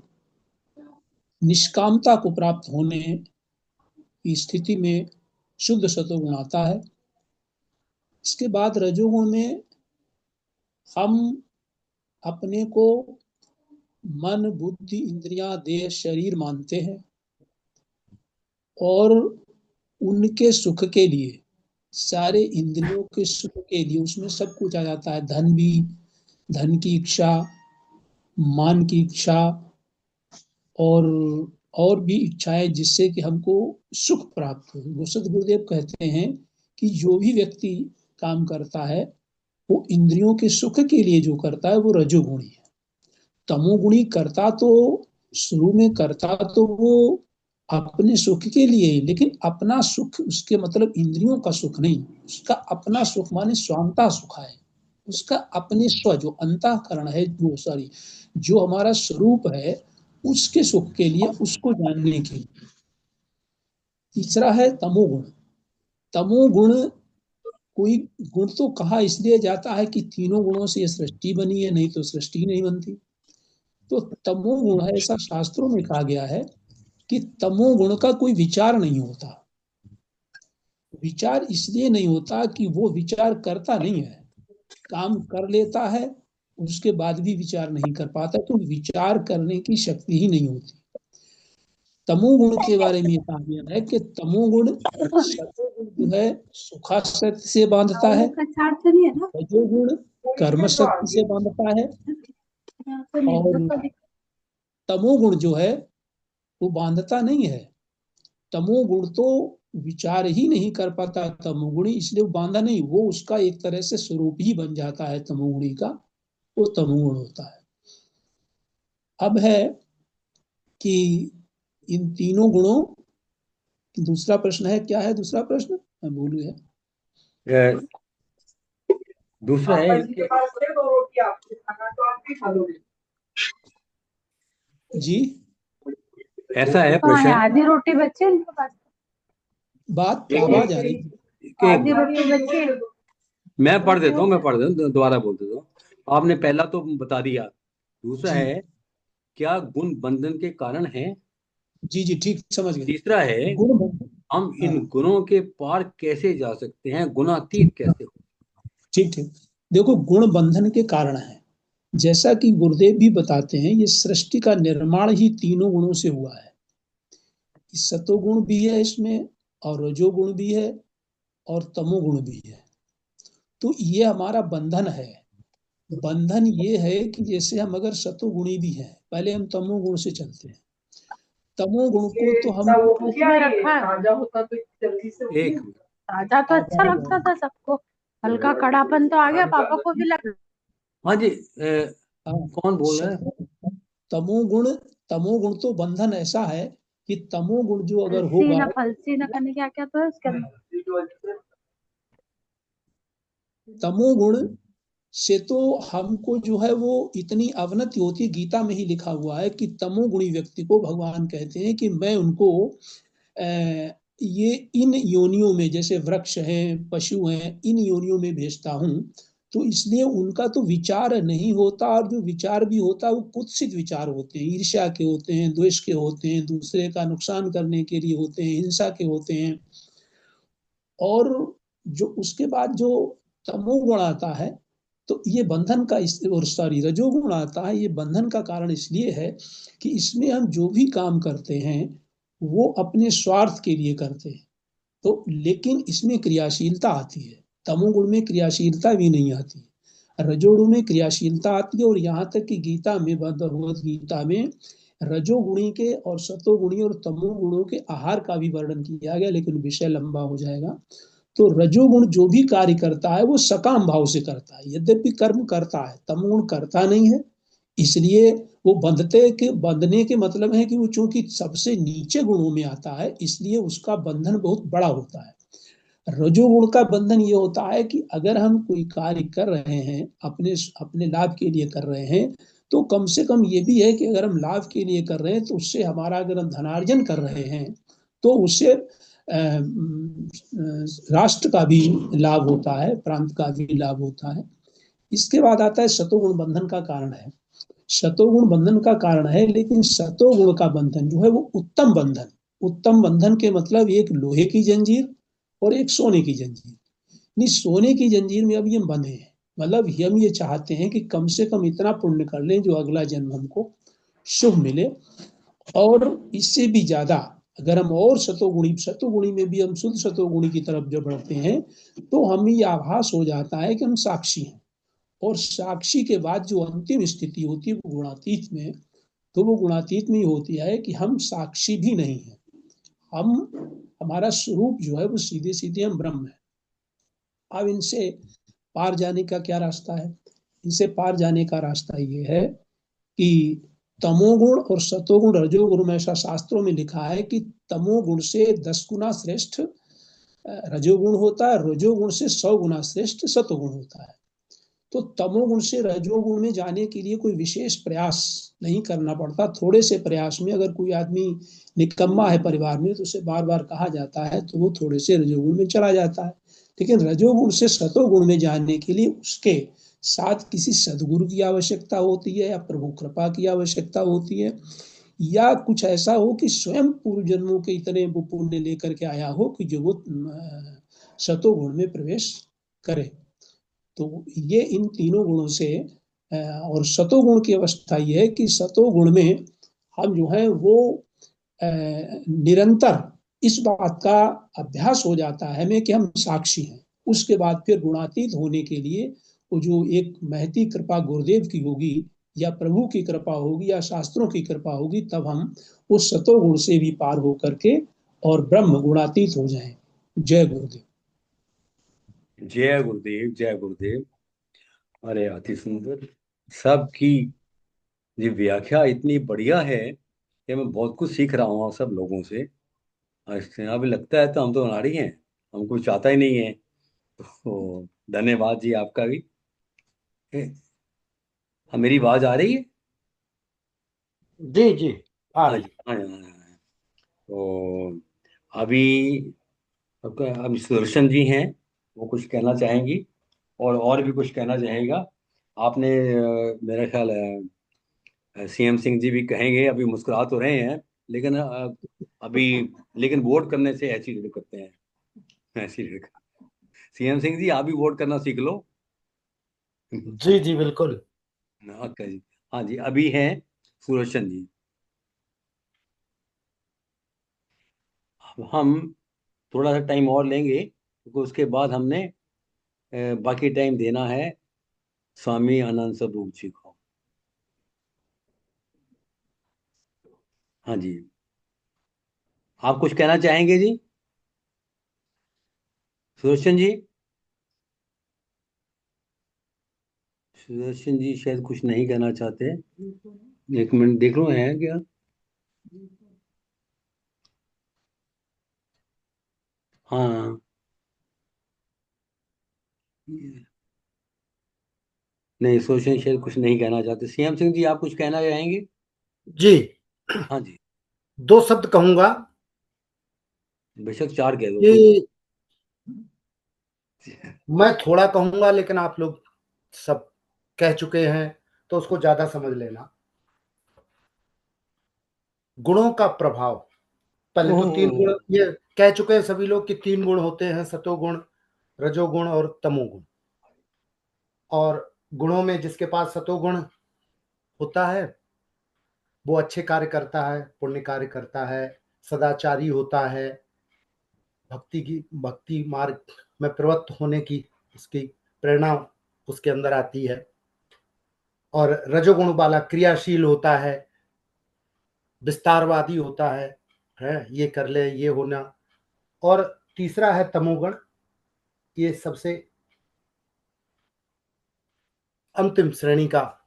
[SPEAKER 7] निष्कामता को प्राप्त होने की स्थिति में शुद्ध सतोगुण आता है। इसके बाद रजोगुण में हम अपने को मन, बुद्धि, इंद्रियां, देह, शरीर मानते हैं, और उनके सुख के लिए, सारे इंद्रियों के सुख के लिए उसमें सब कुछ आ जाता है। धन भी, धन की इच्छा, मान की इच्छा, और भी इच्छाएं, जिससे कि हमको सुख प्राप्त हो। वो सद्गुरुदेव कहते हैं कि जो भी व्यक्ति काम करता है, वो इंद्रियों के सुख के लिए जो करता है, वो रजोगुणी है। तमोगुणी करता तो शुरू में करता तो वो अपने सुख के लिए ही, लेकिन अपना सुख, उसके मतलब इंद्रियों का सुख नहीं, उसका अपना सुख माने स्वांता सुख है, उसका अपने स्व जो अंतःकरण है, वो सॉरी जो हमारा स्वरूप है, उसके सुख के लिए, उसको जानने के लिए। तीसरा है तमोगुण। तमोगुण कोई गुण तो कहा इसलिए जाता है कि तीनों गुणों से ये सृष्टि बनी है, नहीं तो सृष्टि नहीं बनती। तो तमोगुण है, ऐसा शास्त्रों में कहा गया है कि तमोगुण का कोई विचार नहीं होता। विचार इसलिए नहीं होता कि वो विचार करता नहीं है, काम कर लेता है, उसके बाद भी विचार नहीं कर पाता, तो विचार करने की शक्ति ही नहीं होती। तमोगुण के बारे में ये कहा गया है कि तमोगुण सतोगुण जो है सुखासक्ति से बांधता है, रजोगुण कर्म शक्ति से बांधता है, और तमोगुण जो है वो बांधता नहीं है। तमोगुण तो विचार ही नहीं कर पाता तमोगुणी, इसलिए वो बांधा नहीं, वो उसका एक तरह से स्वरूप ही बन जाता है तमोगुणी का, वो तमोगुण होता है। अब है कि इन तीनों गुणों, दूसरा प्रश्न है, क्या है दूसरा प्रश्न, मैं भूल गया।
[SPEAKER 2] दूसरा है
[SPEAKER 7] जी,
[SPEAKER 2] ऐसा है प्रश्न,
[SPEAKER 8] आधी रोटी बचे उनके पास,
[SPEAKER 7] बात आवाज आ रही है।
[SPEAKER 8] आधी रोटी बचे।
[SPEAKER 2] मैं पढ़ देता हूँ, दोबारा बोल देता हूँ। आपने पहला तो बता दिया, दूसरा
[SPEAKER 7] जी
[SPEAKER 2] है क्या गुण बंधन के कारण है,
[SPEAKER 7] जी जी, ठीक समझ गए।
[SPEAKER 2] तीसरा है
[SPEAKER 7] गुण बंधन,
[SPEAKER 2] हम इन
[SPEAKER 7] हाँ
[SPEAKER 2] गुणों के पार कैसे जा सकते हैं, गुणातीत कैसे हो।
[SPEAKER 7] ठीक ठीक। देखो, गुण बंधन के कारण है, जैसा कि गुरुदेव भी बताते हैं, ये सृष्टि का निर्माण ही तीनों गुणों से हुआ है। सतोगुण भी है इसमें, और रजोगुण भी है, और तमोगुण भी है। तो ये हमारा बंधन है। बंधन ये है कि जैसे हम अगर सतोगुणी भी हैं, पहले हम तमोगुण से चलते हैं, तमोगुण को तो हम
[SPEAKER 8] उसमें रखा है।
[SPEAKER 2] एक
[SPEAKER 8] ताजा तो अच्छा लगता था सबको, हल्का कड़ापन तो आ गया, पापा को भी लगा।
[SPEAKER 2] हाँ जी,
[SPEAKER 7] हाँ,
[SPEAKER 2] कौन बोल रहा है।
[SPEAKER 7] तमोगुण तो बंधन ऐसा है कि तमोगुण जो अगर
[SPEAKER 8] फलसी
[SPEAKER 7] होगा,
[SPEAKER 8] ना फलसी ना करने क्या क्या तो है उसके अंदर।
[SPEAKER 7] तमोगुण से तो हमको जो है वो इतनी अवनति होती है। गीता में ही लिखा हुआ है कि तमोगुणी व्यक्ति को भगवान कहते हैं कि मैं उनको ये इन योनियों में, जैसे वृक्ष हैं, पशु हैं, इन योनियों में भेजता हूं। तो इसलिए उनका तो विचार नहीं होता, और जो विचार भी होता है वो कुत्सित विचार होते हैं, ईर्ष्या के होते हैं, द्वेष के होते हैं, दूसरे का नुकसान करने के लिए होते हैं, हिंसा के होते हैं। और जो उसके बाद जो तमोगुण आता है, तो ये बंधन का और सॉरी रजोगुण आता है, ये बंधन का कारण इसलिए है कि इसमें हम जो भी काम करते हैं वो अपने स्वार्थ के लिए करते हैं। तो लेकिन इसमें क्रियाशीलता आती है, तमोगुण में क्रियाशीलता भी नहीं आती, रजोगुण में क्रियाशीलता आती है। और यहाँ तक कि गीता में, भगवद गीता में रजोगुणी के और सतोगुणी और तमोगुणों के आहार का भी वर्णन किया गया, लेकिन विषय लंबा हो जाएगा। तो रजोगुण जो भी कार्य करता है वो सकाम भाव से करता है, यद्यपि कर्म करता है, तमोगुण करता नहीं है। इसलिए वो बंधने के मतलब है कि वो चूंकि सबसे नीचे गुणों में आता है, इसलिए उसका बंधन बहुत बड़ा होता है। रजोगुण का बंधन ये होता है कि अगर हम कोई कार्य कर रहे हैं, अपने अपने लाभ के लिए कर रहे हैं, तो कम से कम ये भी है कि अगर हम लाभ के लिए कर रहे हैं तो उससे हमारा, अगर हम धनार्जन कर रहे हैं तो उससे राष्ट्र का भी लाभ होता है, प्रांत का भी लाभ होता है। इसके बाद आता है सतोगुण बंधन का कारण है। सतोगुण बंधन का कारण है, लेकिन सतोगुण का बंधन जो है वो उत्तम बंधन, उत्तम बंधन के मतलब एक लोहे की जंजीर और एक सोने की जंजीर। नहीं, सोने की जंजीर में अब ये बंधे हैं, मतलब हम ये चाहते हैं कि कम से कम इतना पुण्य कर लें जो अगला जन्म हमको शुभ मिले, और इससे भी ज्यादा अगर हम और सतोगुणी में भी हम शुद्ध सतोगुणी की तरफ जब बढ़ते हैं तो हमें ये आभास हो जाता है कि हम साक्षी हैं। और साक्षी के बाद जो अंतिम स्थिति होती है वो गुणातीत में, तो वो गुणातीत में ही होती है कि हम साक्षी भी नहीं है, हम, हमारा स्वरूप जो है वो सीधे सीधे हम ब्रह्म है। अब इनसे पार जाने का क्या रास्ता है? इनसे पार जाने का रास्ता ये है कि तमोगुण और सतोगुण रजोगुण में, ऐसा शास्त्रों में लिखा है कि तमोगुण से 10 गुना श्रेष्ठ रजोगुण होता है, रजोगुण से 100 गुना श्रेष्ठ सतोगुण होता है। तो तमोगुण से रजोगुण में जाने के लिए कोई विशेष प्रयास नहीं करना पड़ता। थोड़े से प्रयास में अगर कोई आदमी निकम्मा है परिवार में तो उसे बार बार कहा जाता है तो वो थोड़े से रजोगुण में चला जाता है। लेकिन रजोगुण से सतोगुण में जाने के लिए उसके साथ किसी सदगुरु की आवश्यकता होती है या प्रभु कृपा की आवश्यकता होती है, या कुछ ऐसा हो कि स्वयं पूर्व जन्मों के इतने वो पुण्य लेकर के आया हो कि जो वो सतोगुण में प्रवेश करे। तो ये इन तीनों गुणों से और सतोगुण की अवस्था ये है कि सतोगुण में हम जो है वो निरंतर इस बात का अभ्यास हो जाता है हमें कि हम साक्षी हैं। उसके बाद फिर गुणातीत होने के लिए वो जो एक महती कृपा गुरुदेव की होगी या प्रभु की कृपा होगी या शास्त्रों की कृपा होगी, तब हम उस सतोगुण से भी पार हो करके और ब्रह्म गुणातीत हो जाएं। जय गुरुदेव।
[SPEAKER 2] जय गुरुदेव, जय गुरुदेव। अरे अति सुंदर, सबकी ये व्याख्या इतनी बढ़िया है कि मैं बहुत कुछ सीख रहा हूँ सब लोगों से। इससे अभी लगता है तो हम तो अनाड़ी हैं, हम कुछ आता ही नहीं है। तो धन्यवाद जी आपका भी। हाँ, मेरी आवाज आ रही है?
[SPEAKER 9] जी जी आ
[SPEAKER 2] हाँ
[SPEAKER 9] रही।
[SPEAKER 2] जी, हाँ जी, हाँ जी, हाँ जी। तो अभी अब सुदर्शन जी हैं, वो कुछ कहना चाहेंगी और भी कुछ कहना चाहेगा। आपने मेरा ख्याल है सीएम सिंह जी भी कहेंगे, अभी मुस्कुरा तो रहे हैं, लेकिन अभी लेकिन वोट करने से ऐसी रीड करते हैं, ऐसी रीड। सीएम सिंह जी, आप भी वोट करना सीख लो।
[SPEAKER 9] जी जी बिल्कुल।
[SPEAKER 2] हाँ जी, हाँ जी, अभी हैं सुदर्शन जी। हम थोड़ा सा टाइम और लेंगे क्योंकि उसके बाद हमने बाकी टाइम देना है स्वामी आनंद स्वरूप जी को। हाँ जी, आप कुछ कहना चाहेंगे जी सुदर्शन जी? सुदर्शन जी शायद कुछ नहीं कहना चाहते। एक मिनट देख लो है क्या। हाँ, नहीं, सुदर्शन शायद कुछ नहीं कहना चाहते। सीएम सिंह जी, आप कुछ कहना चाहेंगे?
[SPEAKER 9] जी
[SPEAKER 2] हाँ जी,
[SPEAKER 9] दो शब्द कहूंगा
[SPEAKER 2] बेशक चार कह दो, कोई
[SPEAKER 9] कि मैं थोड़ा कहूंगा लेकिन आप लोग सब कह चुके हैं तो उसको ज्यादा समझ लेना। गुणों का प्रभाव, पहले तो तीन गुण ये कह चुके हैं सभी लोग कि तीन गुण होते हैं, सतोगुण, रजोगुण और तमोगुण। और गुणों में जिसके पास सतोगुण होता है वो अच्छे कार्य करता है, पुण्य कार्य करता है, सदाचारी होता है, भक्ति मार्ग में प्रवृत्त होने की उसकी प्रेरणा उसके अंदर आती है। और रजोगुण वाला क्रियाशील होता है, विस्तारवादी होता है ये कर ले ये होना। और तीसरा है तमोगुण, ये सबसे अंतिम श्रेणी का,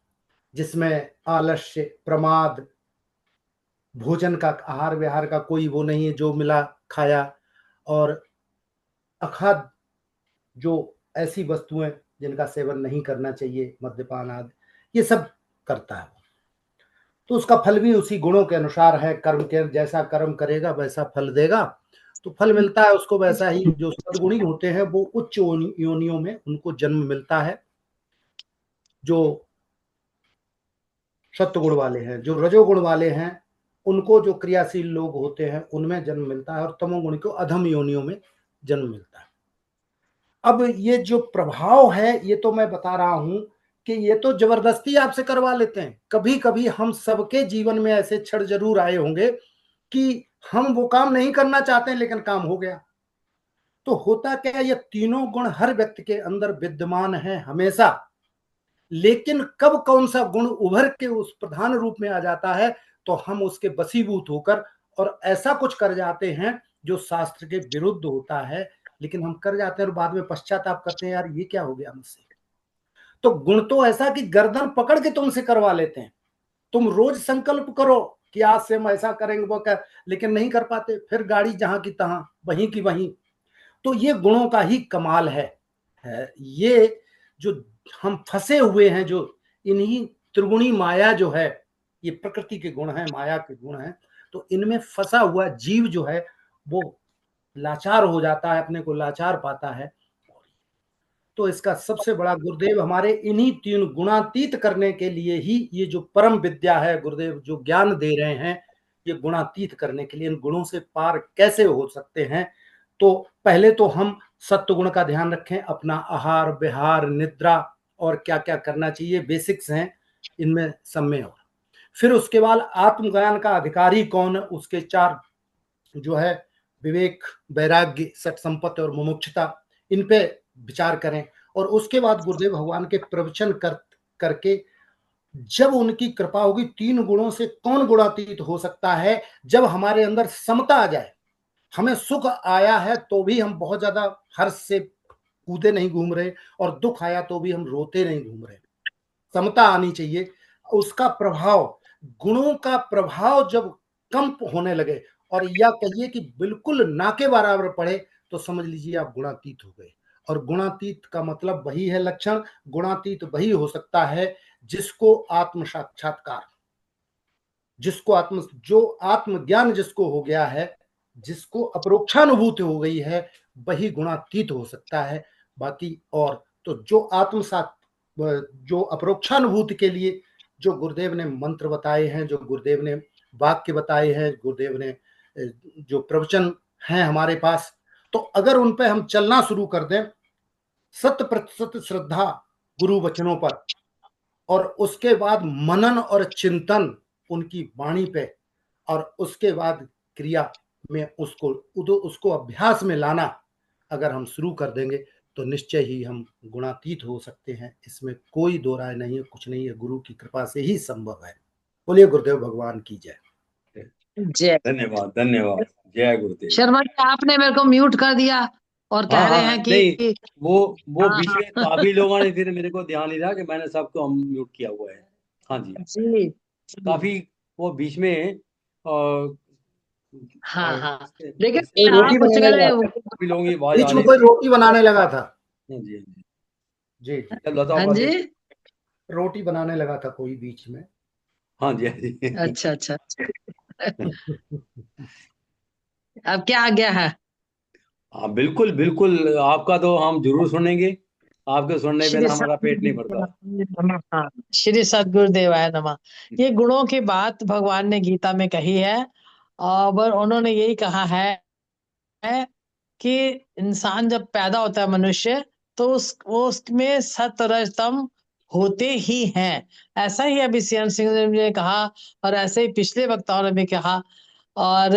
[SPEAKER 9] जिसमें आलस्य, प्रमाद, भोजन का, आहार विहार का कोई वो नहीं है, जो मिला खाया। और अखाद्य, जो ऐसी वस्तुएं जिनका सेवन नहीं करना चाहिए, मद्यपान आदि, ये सब करता है। तो उसका फल भी उसी गुणों के अनुसार है। कर्म के जैसा कर्म करेगा वैसा फल देगा, तो फल मिलता है उसको वैसा ही। जो सद्गुणी होते हैं वो उच्च योनियों में उनको जन्म मिलता है, जो सत्वगुण वाले हैं। जो रजोगुण वाले हैं उनको, जो क्रियाशील लोग होते हैं, उनमें जन्म मिलता है, और तमोगुण को अधम योनियों में जन्म मिलता है। अब ये जो प्रभाव है ये तो मैं बता रहा हूं कि ये तो जबरदस्ती आपसे करवा लेते हैं। कभी कभी हम सबके जीवन में ऐसे क्षण जरूर आए होंगे कि हम वो काम नहीं करना चाहते हैं लेकिन काम हो गया। तो होता क्या है, ये तीनों गुण हर व्यक्ति के अंदर विद्यमान है हमेशा, लेकिन कब कौन सा गुण उभर के उस प्रधान रूप में आ जाता है तो हम उसके वशीभूत होकर और ऐसा कुछ कर जाते हैं जो शास्त्र के विरुद्ध होता है, लेकिन हम कर जाते हैं और बाद में पश्चाताप करते हैं, यार ये क्या हो गया मुझसे। तो गुण तो ऐसा कि गर्दन पकड़ के तुमसे करवा लेते हैं। तुम रोज संकल्प करो कि आज से हम ऐसा करेंगे वो कर, लेकिन नहीं कर पाते, फिर गाड़ी जहां की तहां, वहीं की वहीं। तो ये गुणों का ही कमाल है। ये जो हम फंसे हुए हैं, जो इन्हीं त्रिगुणी माया जो है, ये प्रकृति के गुण हैं, माया के गुण हैं, तो इनमें फंसा हुआ जीव जो है वो लाचार हो जाता है, अपने को लाचार पाता है। तो इसका सबसे बड़ा गुरुदेव हमारे इन्हीं 3 गुणातीत करने के लिए ही ये जो परम विद्या है, गुरुदेव जो ज्ञान दे रहे हैं, ये गुणातीत करने के लिए, इन गुणों से पार कैसे हो सकते हैं। तो पहले तो हम सत्व गुण का ध्यान रखें, अपना आहार विहार निद्रा और क्या क्या करना चाहिए, बेसिक्स हैं इनमें सब में। और फिर उसके बाद आत्मज्ञान का अधिकारी कौन, उसके 4 जो है विवेक, वैराग्य, सत संपत्ति और मुमुक्षुता, इन पे विचार करें। और उसके बाद गुरुदेव भगवान के प्रवचन करके जब उनकी कृपा होगी, 3 गुणों से कौन गुणातीत हो सकता है, जब हमारे अंदर समता आ जाए। हमें सुख आया है तो भी हम बहुत ज्यादा हर्ष से कूदे नहीं घूम रहे, और दुख आया तो भी हम रोते नहीं घूम रहे। समता आनी चाहिए। उसका प्रभाव, गुणों का प्रभाव जब कम होने लगे, और या कहिए कि बिल्कुल ना के बराबर पड़े, तो समझ लीजिए आप गुणातीत हो गए। और गुणातीत का मतलब वही है लक्षण, गुणातीत वही हो सकता है जिसको आत्म साक्षात्कार, जिसको जो आत्मज्ञान जिसको हो गया है, जिसको अपरोक्षानुभूति हो गई है, वही गुणातीत हो सकता है। बाकी और तो जो अपरोक्षानुभूति के लिए जो गुरुदेव ने मंत्र बताए हैं, जो गुरुदेव ने वाक्य बताए हैं, गुरुदेव ने जो प्रवचन हैं हमारे पास, तो अगर उन पे हम चलना शुरू कर दें, 100% श्रद्धा गुरु वचनों पर, और उसके बाद मनन और चिंतन उनकी वाणी पे, और उसके बाद क्रिया में उसको अभ्यास में लाना अगर हम शुरू कर देंगे, तो निश्चय ही हम गुणातीत हो सकते हैं। इसमें कोई दो राय नहीं है, कुछ नहीं है, गुरु की कृपा से ही संभव है। बोलिए गुरुदेव भगवान की जय।
[SPEAKER 3] जय।
[SPEAKER 2] धन्यवाद धन्यवाद, जय गुरुदेव।
[SPEAKER 3] शर्मा जी, आपने मेरे को म्यूट कर दिया और कह रहे हैं
[SPEAKER 2] नहीं,
[SPEAKER 3] कि
[SPEAKER 2] वो
[SPEAKER 3] हाँ
[SPEAKER 2] बीच में काफी लोगों ने, फिर मेरे को ध्यान नहीं रहा कि मैंने सबको म्यूट किया हुआ है। हाँ जी,
[SPEAKER 3] जी
[SPEAKER 2] काफी वो बीच में
[SPEAKER 3] हाँ हाँ,
[SPEAKER 2] इसके-
[SPEAKER 3] लेकिन
[SPEAKER 2] इसके-
[SPEAKER 9] रोटी
[SPEAKER 3] आप उससे
[SPEAKER 9] बनाने
[SPEAKER 3] कहते
[SPEAKER 9] लगा,
[SPEAKER 2] काफी लोगों की आवाज आ
[SPEAKER 9] बीच में
[SPEAKER 2] रही
[SPEAKER 9] कोई
[SPEAKER 2] थी।
[SPEAKER 9] रोटी बनाने लगा था।
[SPEAKER 2] हाँ जी, हाँ जी,
[SPEAKER 9] जी जी,
[SPEAKER 2] चलो बताओ
[SPEAKER 3] हाँ
[SPEAKER 2] बात।
[SPEAKER 3] जी,
[SPEAKER 9] रोटी बनाने लगा था कोई बीच में।
[SPEAKER 2] हाँ जी, हाँ जी।
[SPEAKER 3] अच्छा अच्छा। अब क्या आ गया है?
[SPEAKER 2] हाँ बिल्कुल बिल्कुल, आपका तो हम जरूर सुनेंगे, आपके सुनने
[SPEAKER 3] श्री
[SPEAKER 2] बिना हमारा पेट नहीं भरता।
[SPEAKER 3] सद्गुरुदेवाय नमः। श्री सद्गुरुदेवाय नमः। ये गुणों की बात भगवान ने गीता में कही है, और उन्होंने यही कहा है कि इंसान जब पैदा होता है मनुष्य, तो उसमें सत रज तम होते ही हैं। ऐसा ही अभी सीएम सिंह ने कहा, और ऐसे ही पिछले वक्ताओं ने भी कहा। और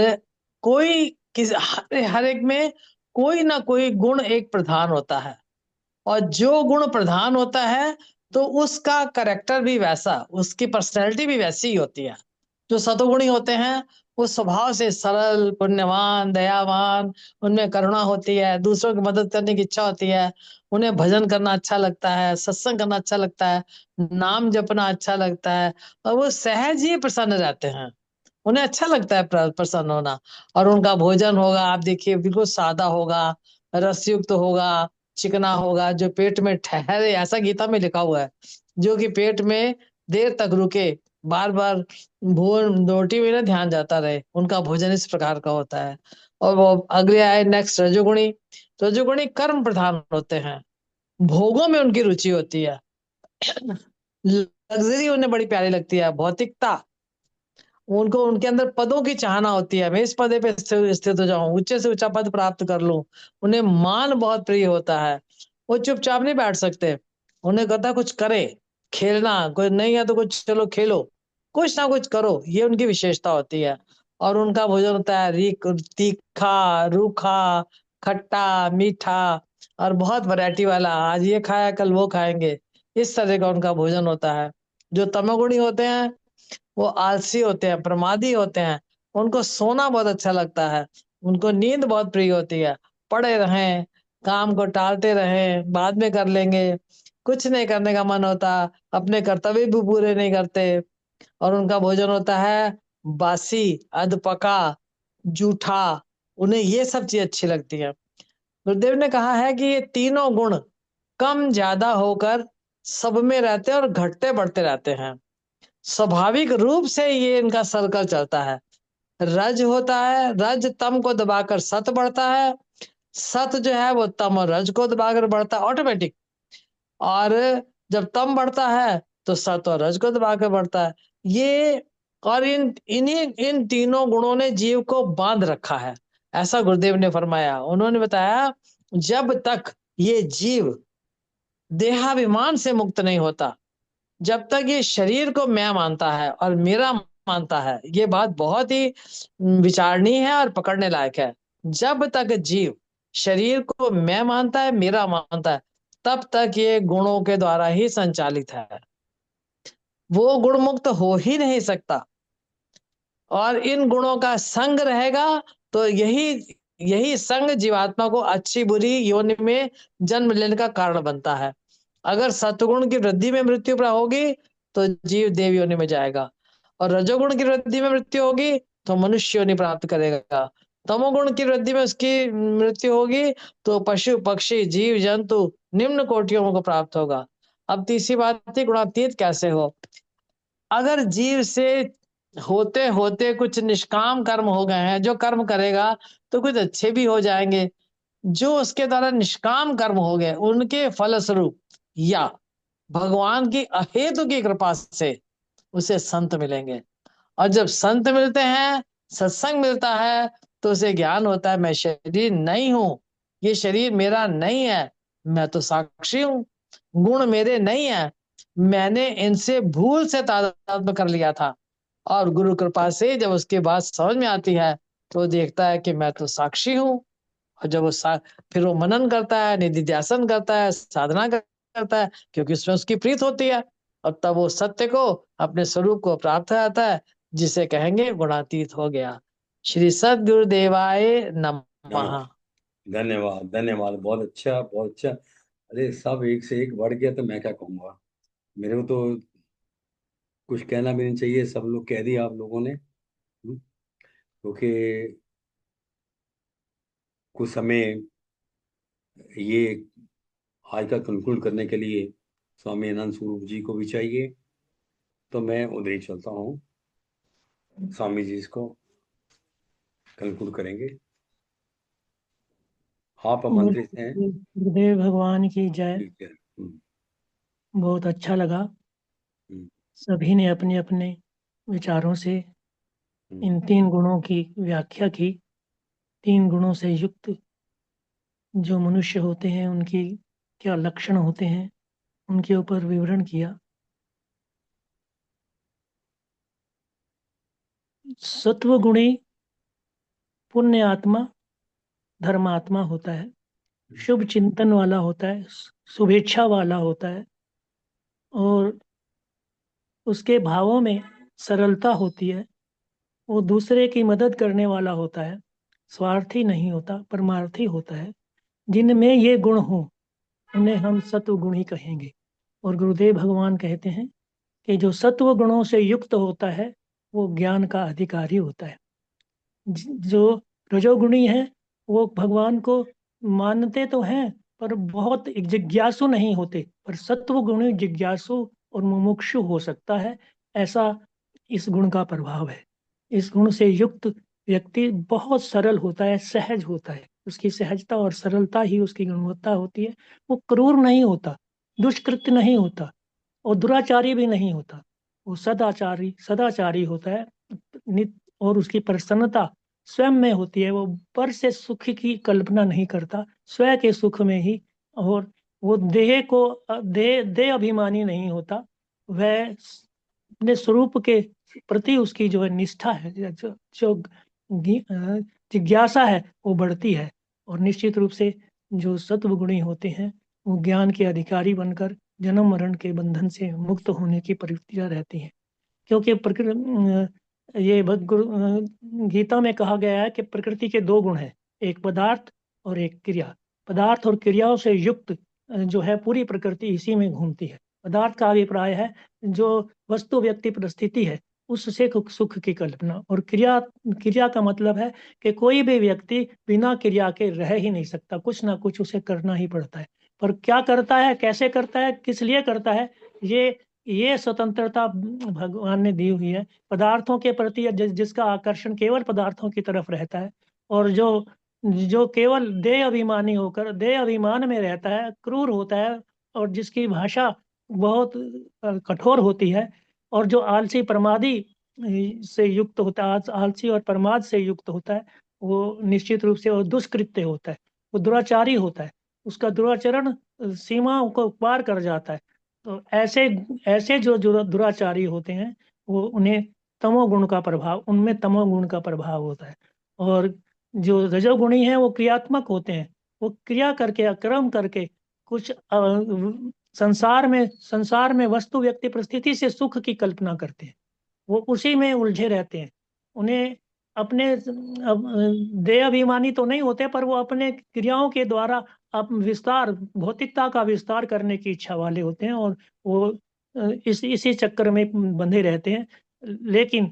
[SPEAKER 3] हर एक में कोई ना कोई गुण एक प्रधान होता है, और जो गुण प्रधान होता है तो उसका करेक्टर भी वैसा, उसकी पर्सनैलिटी भी वैसी ही होती है। जो सतोगुणी होते हैं वो स्वभाव से सरल, पुण्यवान, दयावान, उनमें करुणा होती है, दूसरों की मदद करने की इच्छा होती है, उन्हें भजन करना अच्छा लगता है, सत्संग करना अच्छा लगता है, नाम जपना अच्छा लगता है, और वो सहज ही प्रसन्न रहते हैं। उन्हें अच्छा लगता है प्रसन्न होना। और उनका भोजन होगा, आप देखिए, बिल्कुल सादा होगा, रसयुक्त होगा, चिकना होगा, जो पेट में ठहरे, ऐसा गीता में लिखा हुआ है, जो कि पेट में देर तक रुके, बार बार भून रोटी में ना ध्यान जाता रहे, उनका भोजन इस प्रकार का होता है। और वो अगले आए नेक्स्ट रजोगुणी। रजोगुणी कर्म प्रधान होते हैं, भोगों में उनकी रुचि होती है, लग्जरी उन्हें बड़ी प्यारी लगती है, भौतिकता, उनको उनके अंदर पदों की चाहना होती है, मैं इस पदे पे स्थित हो जाऊं, ऊंचे से ऊंचा पद प्राप्त कर लूं। उन्हें मान बहुत प्रिय होता है, वो चुपचाप नहीं बैठ सकते, उन्हें कहता कुछ करे, खेलना, कोई नहीं है तो कुछ चलो खेलो, कुछ ना कुछ करो, ये उनकी विशेषता होती है। और उनका भोजन होता है तीखा, रूखा, खट्टा, मीठा, और बहुत वैरायटी वाला, आज ये खाया कल वो खाएंगे, इस तरह का उनका भोजन होता है। जो तमोगुणी होते हैं वो आलसी होते हैं, प्रमादी होते हैं, उनको सोना बहुत अच्छा लगता है, उनको नींद बहुत प्रिय होती है, पड़े रहें, काम को टालते रहें, बाद में कर लेंगे, कुछ नहीं करने का मन होता, अपने कर्तव्य भी पूरे नहीं करते। और उनका भोजन होता है बासी, अधपका, जूठा, उन्हें ये सब चीज अच्छी लगती है। गुरुदेव ने कहा है कि ये तीनों गुण कम ज्यादा होकर सब में रहते हैं और घटते बढ़ते रहते हैं, स्वाभाविक रूप से ये इनका सर्कल चलता है। रज होता है, रज तम को दबाकर सत बढ़ता है, सत जो है वो तम और रज को दबाकर बढ़ता है, ऑटोमेटिक। और जब तम बढ़ता है तो सत्व और रज को दबा कर बढ़ता है। ये और इन तीनों गुणों ने जीव को बांध रखा है, ऐसा गुरुदेव ने फरमाया। उन्होंने बताया जब तक ये जीव देहाभिमान से मुक्त नहीं होता, जब तक ये शरीर को मैं मानता है और मेरा मानता है, ये बात बहुत ही विचारणीय है और पकड़ने लायक है। जब तक जीव शरीर को मैं मानता है, मेरा मानता है, तब तक ये गुणों के द्वारा ही संचालित है, वो गुण मुक्त हो ही नहीं सकता। और इन गुणों का संग रहेगा तो यही संग जीवात्मा को अच्छी बुरी योनि में जन्म लेने का कारण बनता है। अगर सत्वगुण की वृद्धि में मृत्यु होगी तो जीव देव योनि में जाएगा, और रजोगुण की वृद्धि में मृत्यु होगी तो मनुष्य योनि प्राप्त करेगा, तमोगुण की वृद्धि में उसकी मृत्यु होगी तो पशु पक्षी जीव जंतु निम्न कोटियों को प्राप्त होगा। अब तीसरी बात थी गुणातीत कैसे हो। अगर जीव से होते होते कुछ निष्काम कर्म हो गए हैं, जो कर्म करेगा तो कुछ अच्छे भी हो जाएंगे, जो उसके द्वारा निष्काम कर्म हो गए उनके फलस्वरूप या भगवान की अहेतु की कृपा से उसे संत मिलेंगे। और जब संत मिलते हैं, सत्संग मिलता है, तो उसे ज्ञान होता है मैं शरीर नहीं हूं, ये शरीर मेरा नहीं है, मैं तो साक्षी हूं, गुण मेरे नहीं है, मैंने इनसे भूल से तादात्म्य कर लिया था। और गुरु कृपा से जब उसके बात समझ में आती है तो देखता है कि मैं तो साक्षी हूँ। और जब फिर वो मनन करता है, निधिध्यासन करता है, साधना करता है, क्योंकि उसमें उसकी प्रीत होती है, और तब वो सत्य को, अपने स्वरूप को प्राप्त हो जाता है, जिसे कहेंगे गुणातीत हो गया। श्री सद्गुरुदेवाय नमः।
[SPEAKER 2] धन्यवाद धन्यवाद, बहुत अच्छा बहुत अच्छा। अरे सब एक से एक बढ़ गया, तो मैं क्या कहूँगा, मेरे को तो कुछ कहना भी नहीं चाहिए, सब लोग कह दिया आप लोगों ने। क्योंकि कुछ समय ये आज का कंक्लूड करने के लिए स्वामी अनंत स्वरूप जी को भी चाहिए, तो मैं उधर ही चलता हूँ, स्वामी जी इसको कंक्लूड करेंगे। आप आमंत्रित हैं।
[SPEAKER 10] गुरुदेव भगवान की जय।
[SPEAKER 2] ठीक है।
[SPEAKER 10] बहुत अच्छा लगा,
[SPEAKER 2] हम्म,
[SPEAKER 10] सभी ने अपने अपने विचारों से इन तीन गुणों की व्याख्या की। तीन गुणों से युक्त जो मनुष्य होते हैं उनकी क्या लक्षण होते हैं, उनके ऊपर विवरण किया। सत्वगुणी पुण्य आत्मा धर्मात्मा होता है, शुभ चिंतन वाला होता है, शुभेच्छा वाला होता है, और उसके भावों में सरलता होती है। वो दूसरे की मदद करने वाला होता है, स्वार्थी नहीं होता, परमार्थी होता है। जिनमें ये गुण हो उन्हें हम सत्व गुणी कहेंगे। और गुरुदेव भगवान कहते हैं कि जो सत्व गुणों से युक्त होता है वो ज्ञान का अधिकारी होता है। जो रजोगुणी है वो भगवान को मानते तो हैं पर बहुत जिज्ञासु नहीं होते, पर सत्व गुणी जिज्ञासु और मुमुक्षु हो सकता है, ऐसा इस गुण का प्रभाव है। इस गुण से युक्त व्यक्ति बहुत सरल होता है, सहज होता है, उसकी सहजता और सरलता ही उसकी गुणवत्ता होती है। वो क्रूर नहीं होता, दुष्कृत्य नहीं होता और दुराचारी भी नहीं होता, वो सदाचारी होता है। और उसकी प्रसन्नता स्वयं में होती है, वो पर से सुख की कल्पना नहीं करता, स्वयं के सुख में ही। और वो देह अभिमानी नहीं होता, वह अपने स्वरूप के प्रति उसकी जो है निष्ठा है, जो जिज्ञासा है वो बढ़ती है। और निश्चित रूप से जो सत्वगुणी होते हैं वो ज्ञान के अधिकारी बनकर जन्म मरण के बंधन से मुक्त होने की प्रवृत्तियां रहती हैं। क्योंकि ये गीता में कहा गया है कि प्रकृति के दो गुण हैं, एक पदार्थ और एक क्रिया। पदार्थ और क्रियाओं से युक्त जो है पूरी प्रकृति इसी में घूमती है। पदार्थ का अभिप्राय है जो वस्तु व्यक्ति परिस्थिति है उससे सुख की कल्पना, और क्रिया का मतलब है कि कोई भी व्यक्ति बिना क्रिया के रह ही नहीं सकता, कुछ ना कुछ उसे करना ही पड़ता है। पर क्या करता है, कैसे करता है, किस लिए करता है, ये स्वतंत्रता भगवान ने दी हुई है। पदार्थों के प्रति जिसका आकर्षण केवल पदार्थों की तरफ रहता है, और जो केवल देह अभिमानी होकर देह अभिमान में रहता है, क्रूर होता है और जिसकी भाषा बहुत कठोर होती है, और जो आलसी प्रमादी से युक्त होता है, आलसी और प्रमाद से युक्त होता है, वो निश्चित रूप से वो दुष्कृत्य होता है, वो दुराचारी होता है, उसका दुराचरण सीमाओं को पार कर जाता है। तो ऐसे ऐसे जो दुराचारी होते हैं, वो उन्हें तमोगुण का प्रभाव, उनमें तमोगुण का प्रभाव होता है। और जो रजोगुणी हैं वो क्रियात्मक होते हैं, वो क्रिया करके, अक्रम करके कुछ संसार में वस्तु, व्यक्ति, परिस्थिति से सुख की कल्पना करते हैं, वो उसी में उलझे रहते हैं। उन्हें अपने देह अभिमानी तो नहीं होते, पर वो अपने क्रियाओं के द्वारा विस्तार, भौतिकता का विस्तार करने की इच्छा वाले होते हैं, और वो इसी चक्कर में बंधे रहते हैं। लेकिन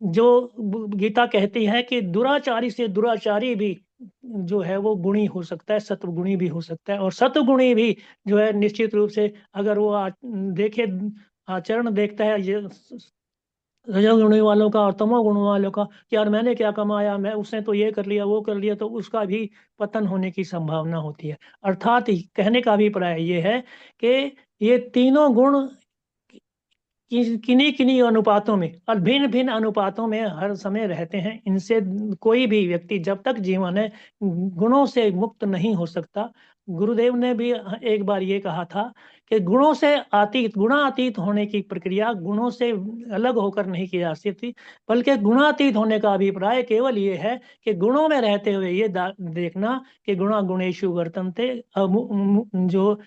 [SPEAKER 10] जो गीता कहती है कि दुराचारी से दुराचारी भी जो है वो गुणी हो सकता है, सत्वगुणी भी हो सकता है, और सत्वगुणी भी जो है निश्चित रूप से अगर वो देखे, आचरण देखता है ये रजोगुणी वालों का और तमोगुण वालों का, कि यार मैंने क्या कमाया, मैं उसने तो ये कर लिया, वो कर लिया, तो उसका भी पतन होने की संभावना होती है। अर्थात कहने का अभिप्राय ये है कि ये तीनों गुण किन्हीं किन्हीं अनुपातों में और भिन्न भिन्न अनुपातों में हर समय रहते हैं। इनसे कोई भी व्यक्ति जब तक जीवन है गुणों से मुक्त नहीं हो सकता। गुरुदेव ने भी एक बार ये कहा था कि गुणों से अतीत, गुणातीत होने की प्रक्रिया गुणों से अलग होकर नहीं की जा सकती, बल्कि गुणातीत होने का अभिप्राय केवल ये है कि गुणों में रहते हुए ये देखना कि गुणा गुणेषु वर्तन्ते, जो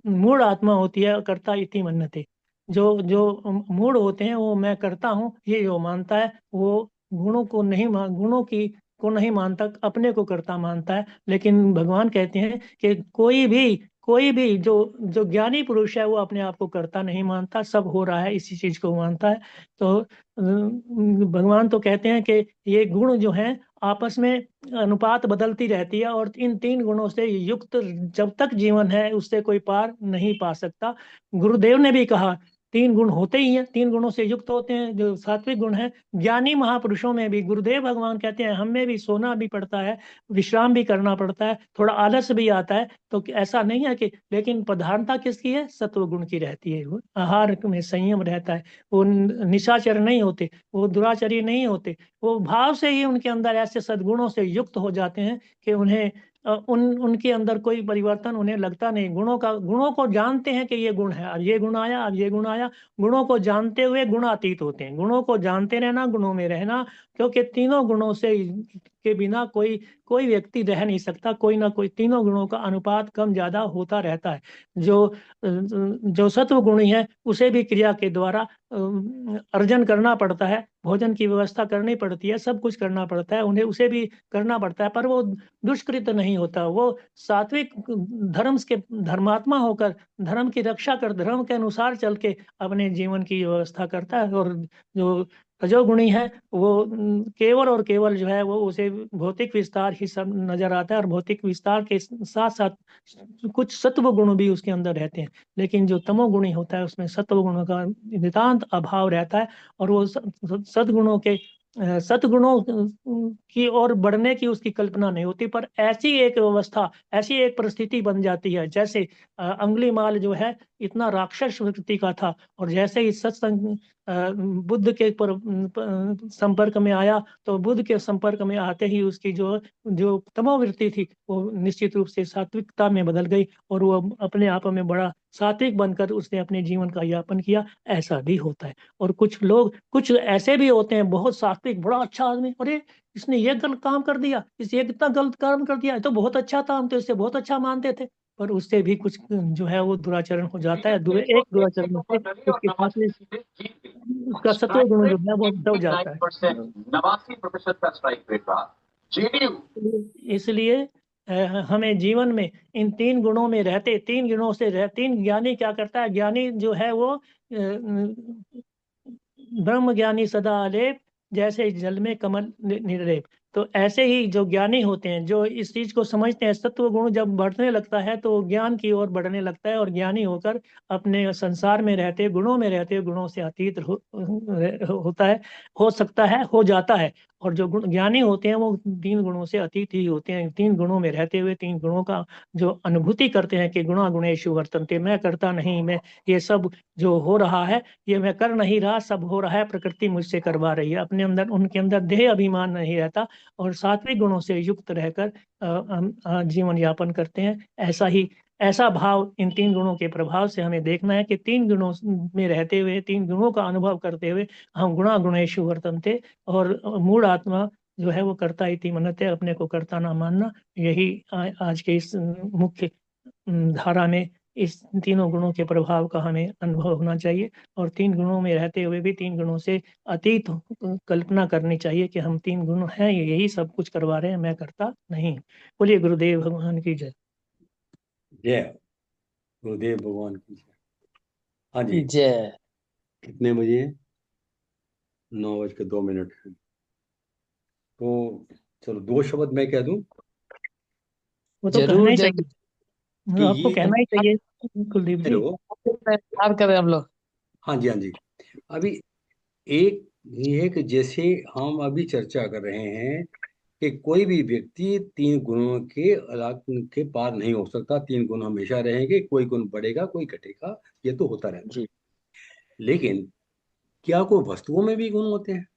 [SPEAKER 10] मूढ़ आत्मा होती है कर्ता इति मन्यते, जो जो मूड होते हैं वो मैं करता हूँ ये जो मानता है, वो गुणों को नहीं गुणों की को नहीं मानता, अपने को करता मानता है। लेकिन भगवान कहते हैं कि कोई भी जो जो ज्ञानी पुरुष है वो अपने आप को करता नहीं मानता, सब हो रहा है इसी चीज को मानता है। तो भगवान तो कहते हैं कि ये गुण जो हैं आपस में अनुपात बदलती रहती है, और इन तीन गुणों से युक्त जब तक जीवन है उससे कोई पार नहीं पा सकता। गुरुदेव ने भी कहा तीन गुण होते ही हैं, तीन गुणों से युक्त होते हैं, जो सात्विक गुण है। ज्ञानी महापुरुषों में भी गुरुदेव भगवान कहते हैं हमें भी सोना भी पड़ता है, विश्राम भी करना पड़ता है, थोड़ा आलस भी आता है, तो ऐसा नहीं है कि, लेकिन प्रधानता किसकी है? सत्व गुण की रहती है। वो आहार में संयम रहता है, वो निशाचर नहीं होते, वो दुराचारी नहीं होते, वो भाव से ही उनके अंदर ऐसे सद्गुणों से युक्त हो जाते हैं कि उन्हें उनके अंदर कोई परिवर्तन उन्हें लगता नहीं। गुणों को जानते हैं कि ये गुण है, अब ये गुण आया, अब ये गुण आया। गुणों को जानते हुए गुणातीत होते हैं। गुणों को जानते रहना, गुणों में रहना, क्योंकि तीनों गुणों से के बिना कोई व्यक्ति रह नहीं सकता। कोई ना कोई तीनों गुणों का अनुपात कम ज्यादा होता रहता है। जो सत्व गुणी है उसे भी क्रिया के द्वारा अर्जन करना पड़ता है, भोजन की व्यवस्था करनी पड़ती है, सब कुछ करना पड़ता है, उन्हें उसे भी करना पड़ता है, पर वो दुष्कृत नहीं होता। वो सात्विक धर्म के धर्मात्मा होकर धर्म की रक्षा कर, धर्म के अनुसार चल के अपने जीवन की व्यवस्था करता है। और जो रजोगुणी है वो केवल और केवल जो है वो उसे भौतिक विस्तार ही सब नजर आता है, और भौतिक विस्तार के साथ साथ कुछ सत्व गुण भी उसके अंदर रहते हैं। लेकिन जो तमोगुणी होता है उसमें सत्व गुणों का नितांत अभाव रहता है, और वो सद्गुणों के सद्गुणों की ओर बढ़ने की उसकी कल्पना नहीं होती। पर ऐसी एक व्यवस्था, ऐसी एक परिस्थिति बन जाती है, जैसे अंगुलीमाल जो है इतना राक्षस प्रकृति का था, और जैसे ही सत्संग बुद्ध के संपर्क में आया, तो बुद्ध के संपर्क में आते ही उसकी जो तमोवृत्ति थी वो निश्चित रूप से सात्विकता में बदल गई, और वो अपने आप में बड़ा सात्विक बनकर उसने अपने जीवन का यापन किया। ऐसा भी होता है। और कुछ ऐसे भी होते हैं बहुत सात्विक, बड़ा अच्छा आदमी, अरे इसने ये गलत काम कर दिया, इस ये कितना गलत काम कर दिया, तो बहुत अच्छा था, हम तो इससे बहुत अच्छा मानते थे, पर उससे भी कुछ जो है वो दुराचरण हो जाता है। एक दुराचरण से उसके साथ में उसका सत्व गुण जो है वो दब जाता है।
[SPEAKER 11] 89% का स्ट्राइक रेट रहा।
[SPEAKER 10] इसलिए हमें जीवन में इन तीन गुणों में रहते, तीन गुणों से तीन ज्ञानी क्या करता है? ज्ञानी जो है वो ब्रह्म ज्ञानी सदा आलेप, जैसे जल में कमल निर्लेप। तो ऐसे ही जो ज्ञानी होते हैं, जो इस चीज को समझते हैं, सत्व गुण जब बढ़ने लगता है तो ज्ञान की ओर बढ़ने लगता है, और ज्ञानी होकर अपने संसार में रहते, गुणों में रहते, गुणों से अतीत होता है, हो सकता है, हो जाता है। और जो गुण ज्ञानी होते हैं वो 3 गुणों से अतीत ही होते हैं। 3 गुणों में रहते हुए 3 गुणों का जो अनुभूति करते हैं कि गुणा गुणेषु वर्तन्ते, मैं करता नहीं, मैं ये सब जो हो रहा है ये मैं कर नहीं रहा, सब हो रहा है, प्रकृति मुझसे करवा रही है। अपने अंदर उनके अंदर देह अभिमान नहीं रहता और सात्विक गुणों से युक्त रहकर जीवन यापन करते हैं। ऐसा भाव इन 3 गुणों के प्रभाव से हमें देखना है कि 3 गुणों में रहते हुए 3 गुणों का अनुभव करते हुए हम गुणा गुणेषु वर्तन्ते, और मूढ़ आत्मा जो है वो कर्ता इति मन्यते, अपने को कर्ता ना मानना। यही आज के इस मुख्य धारा में इस तीनों गुणों के प्रभाव का हमें अनुभव होना चाहिए, और 3 गुणों में रहते हुए भी 3 गुणों से अतीत कल्पना करनी चाहिए कि हम 3 गुण हैं, यही सब कुछ करवा रहे हैं, मैं करता नहीं। बोलिए गुरुदेव भगवान की जय।
[SPEAKER 2] जय गुरुदेव भगवान की जय। हाँ जी,
[SPEAKER 3] जय।
[SPEAKER 2] कितने बजे हैं? 9:02 है। तो चलो 2 शब्द मैं कह दूं
[SPEAKER 10] वो तो कहना
[SPEAKER 3] जरूर
[SPEAKER 10] ही
[SPEAKER 3] जरूर।
[SPEAKER 10] चाहिए,
[SPEAKER 2] कि
[SPEAKER 10] आपको
[SPEAKER 2] ये
[SPEAKER 10] कहना ही चाहिए कुलदीप जी।
[SPEAKER 2] हेलो,
[SPEAKER 3] प्यार करें हम लोग।
[SPEAKER 2] हाँ जी, हाँ जी। अभी एक ये कि जैसे हम अभी चर्चा कर रहे हैं कि कोई भी व्यक्ति 3 गुणों के अलग के पार नहीं हो सकता। 3 गुण हमेशा रहेंगे, कोई गुण बढ़ेगा कोई घटेगा, ये तो होता रहता है। लेकिन क्या कोई वस्तुओं में भी गुण होते हैं?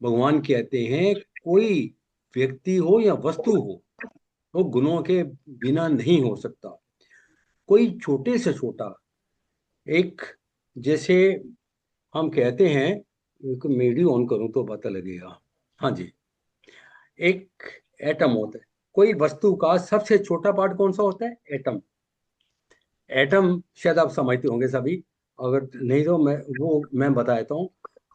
[SPEAKER 2] भगवान कहते हैं कोई व्यक्ति हो या वस्तु हो वो गुणों के बिना नहीं हो सकता। कोई छोटे से छोटा एक, जैसे हम कहते हैं, एक मेडी ऑन करूं तो पता लगेगा। हाँ जी, एक एटम होता है। कोई वस्तु का सबसे छोटा पार्ट कौन सा होता है? एटम। एटम शायद आप समझते होंगे सभी, अगर नहीं तो मैं बता देता हूँ।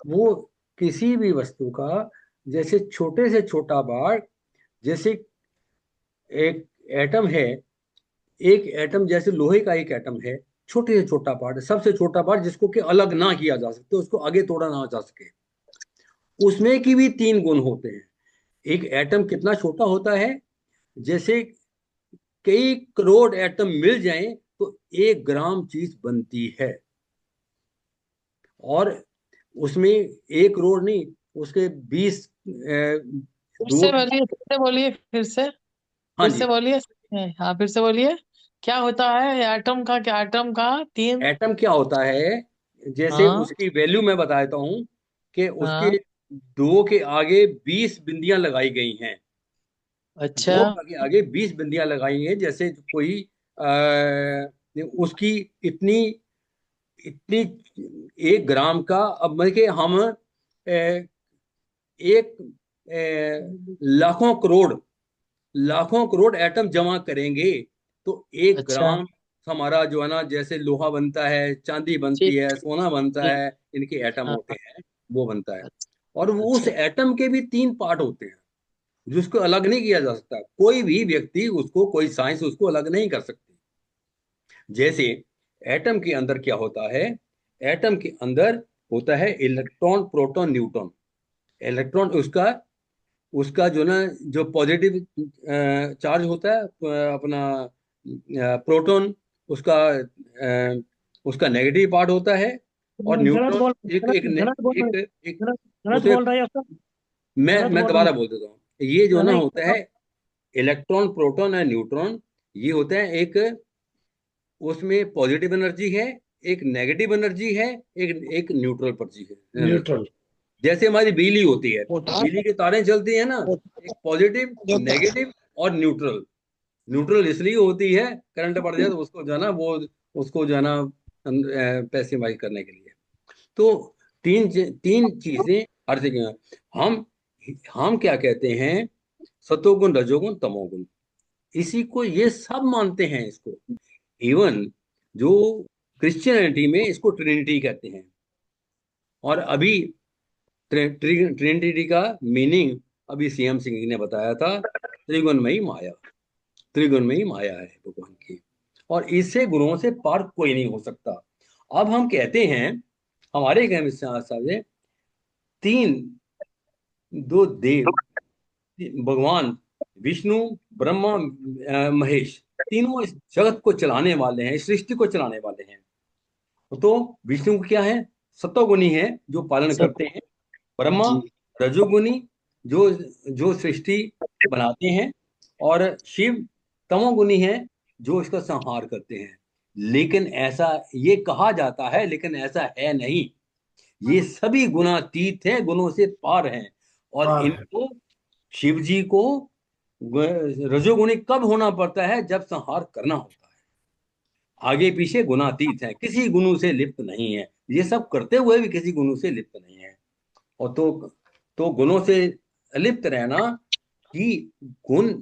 [SPEAKER 2] वो किसी भी वस्तु का जैसे छोटे से छोटा पार्ट, जैसे एक एटम है, एक एटम जैसे लोहे का एक एटम है, छोटे से छोटा पार्ट, सबसे छोटा पार्ट जिसको कि अलग ना किया जा सकते, उसको आगे तोड़ा ना जा सके, उसमें की भी 3 गुण होते हैं। एक एटम कितना छोटा होता है? जैसे कई करोड़ एटम मिल जाएं तो 1 ग्राम चीज बनती है, और उसमें 1 करोड़ नहीं, उसके 20
[SPEAKER 3] फिर से बोलिए, फिर से बोलिए, फिर से
[SPEAKER 2] हाँ
[SPEAKER 3] फिर
[SPEAKER 2] जी,
[SPEAKER 3] से बोलिए। हाँ, फिर से बोलिए। क्या होता है एटम का? क्या एटम का 3?
[SPEAKER 2] एटम क्या होता है? जैसे
[SPEAKER 3] हाँ
[SPEAKER 2] उसकी वैल्यू मैं बता देता हूँ कि उसके
[SPEAKER 3] हाँ।
[SPEAKER 2] 2 के आगे 20 बिंदियां लगाई गई हैं।
[SPEAKER 3] अच्छा
[SPEAKER 2] 2 के आगे 20 बिंदियां लगाई हैं। जैसे कोई उसकी इतनी इतनी 1 ग्राम का, अब मतलब कि हम एक लाखों करोड़ एटम जमा करेंगे तो 1
[SPEAKER 3] अच्छा।
[SPEAKER 2] ग्राम हमारा जो है ना, जैसे लोहा बनता है, चांदी बनती
[SPEAKER 3] ठीक
[SPEAKER 2] है, सोना बनता
[SPEAKER 3] ठीक।
[SPEAKER 2] है, इनके एटम
[SPEAKER 3] हाँ
[SPEAKER 2] होते हैं, वो बनता है।
[SPEAKER 3] अच्छा
[SPEAKER 2] और वो उस
[SPEAKER 3] अच्छा।
[SPEAKER 2] एटम के भी 3 पार्ट होते हैं जिसको अलग नहीं किया जा सकता। कोई भी व्यक्ति उसको, कोई साइंस उसको अलग नहीं कर सकती। जैसे एटम के अंदर क्या होता है? एटम के अंदर होता है इलेक्ट्रॉन, प्रोटॉन, न्यूट्रॉन। इलेक्ट्रॉन उसका उसका जो ना, जो पॉजिटिव चार्ज होता है, अपना प्रोटॉन उसका उसका नेगेटिव पार्ट होता है, और
[SPEAKER 10] गलत
[SPEAKER 2] न्यूट्रॉन
[SPEAKER 10] बोल
[SPEAKER 2] एक एक
[SPEAKER 10] गलत बोल रहे,
[SPEAKER 2] एक, एक
[SPEAKER 10] गलत
[SPEAKER 2] उसमें,
[SPEAKER 10] बोल रहे हैं सब। गलत
[SPEAKER 2] मैं
[SPEAKER 10] बोल रहे
[SPEAKER 2] दोबारा बोल देता हूँ। ये जो
[SPEAKER 10] हैं।
[SPEAKER 2] ना
[SPEAKER 10] नहीं,
[SPEAKER 2] होता है इलेक्ट्रॉन, प्रोटॉन और न्यूट्रॉन, ये होता है एक, उसमें पॉजिटिव एनर्जी है, एक नेगेटिव एनर्जी है, एक न्यूट्रल एनर्जी है, एनर्जी।
[SPEAKER 9] न्यूट्रल।
[SPEAKER 2] जैसे हमारी बिजली होती है, बिजली की तारें चलती है ना, एक पॉजिटिव, नेगेटिव और न्यूट्रल। न्यूट्रल इसलिए होती है, करंट पड़ जाए तो उसको जो है ना, वो उसको जो है ना पैसिफाई करने के लिए। तो तीन चीजें हर जगह। हम हम क्या कहते हैं? सतोगुण, रजोगुण, तमोगुण। इसी को ये सब मानते हैं इसको। इवन जो क्रिश्चियनिटी में इसको ट्रिनिटी कहते हैं। और अभी ट्रिनिटी का मीनिंग अभी सीएम सिंह ने बताया था, त्रिगुणमयी माया। त्रिगुणमयी माया है भगवान की, और इससे गुरुओं से पार कोई नहीं हो सकता। अब हम कहते हैं, हमारे कहने से 3 दो देव, भगवान विष्णु, ब्रह्मा, महेश, तीनों इस जगत को चलाने वाले हैं, इस सृष्टि को चलाने वाले हैं। तो विष्णु क्या है? सत्वगुणी है जो पालन
[SPEAKER 3] सब
[SPEAKER 2] करते हैं। ब्रह्मा
[SPEAKER 3] जी
[SPEAKER 2] रजोगुनी जो जो सृष्टि बनाते हैं, और शिव तमोगुनी है जो इसका संहार करते हैं। लेकिन ऐसा ये कहा जाता है, लेकिन ऐसा है नहीं। ये सभी गुणातीत हैं, गुणों से पार हैं, और इनको शिव जी को रजोगुणी कब होना पड़ता है? जब संहार करना होता है। आगे पीछे गुणातीत है, किसी गुणों से लिप्त नहीं है। ये सब करते हुए भी किसी गुणों से लिप्त नहीं है। और तो गुणों से अलिप्त रहना कि गुण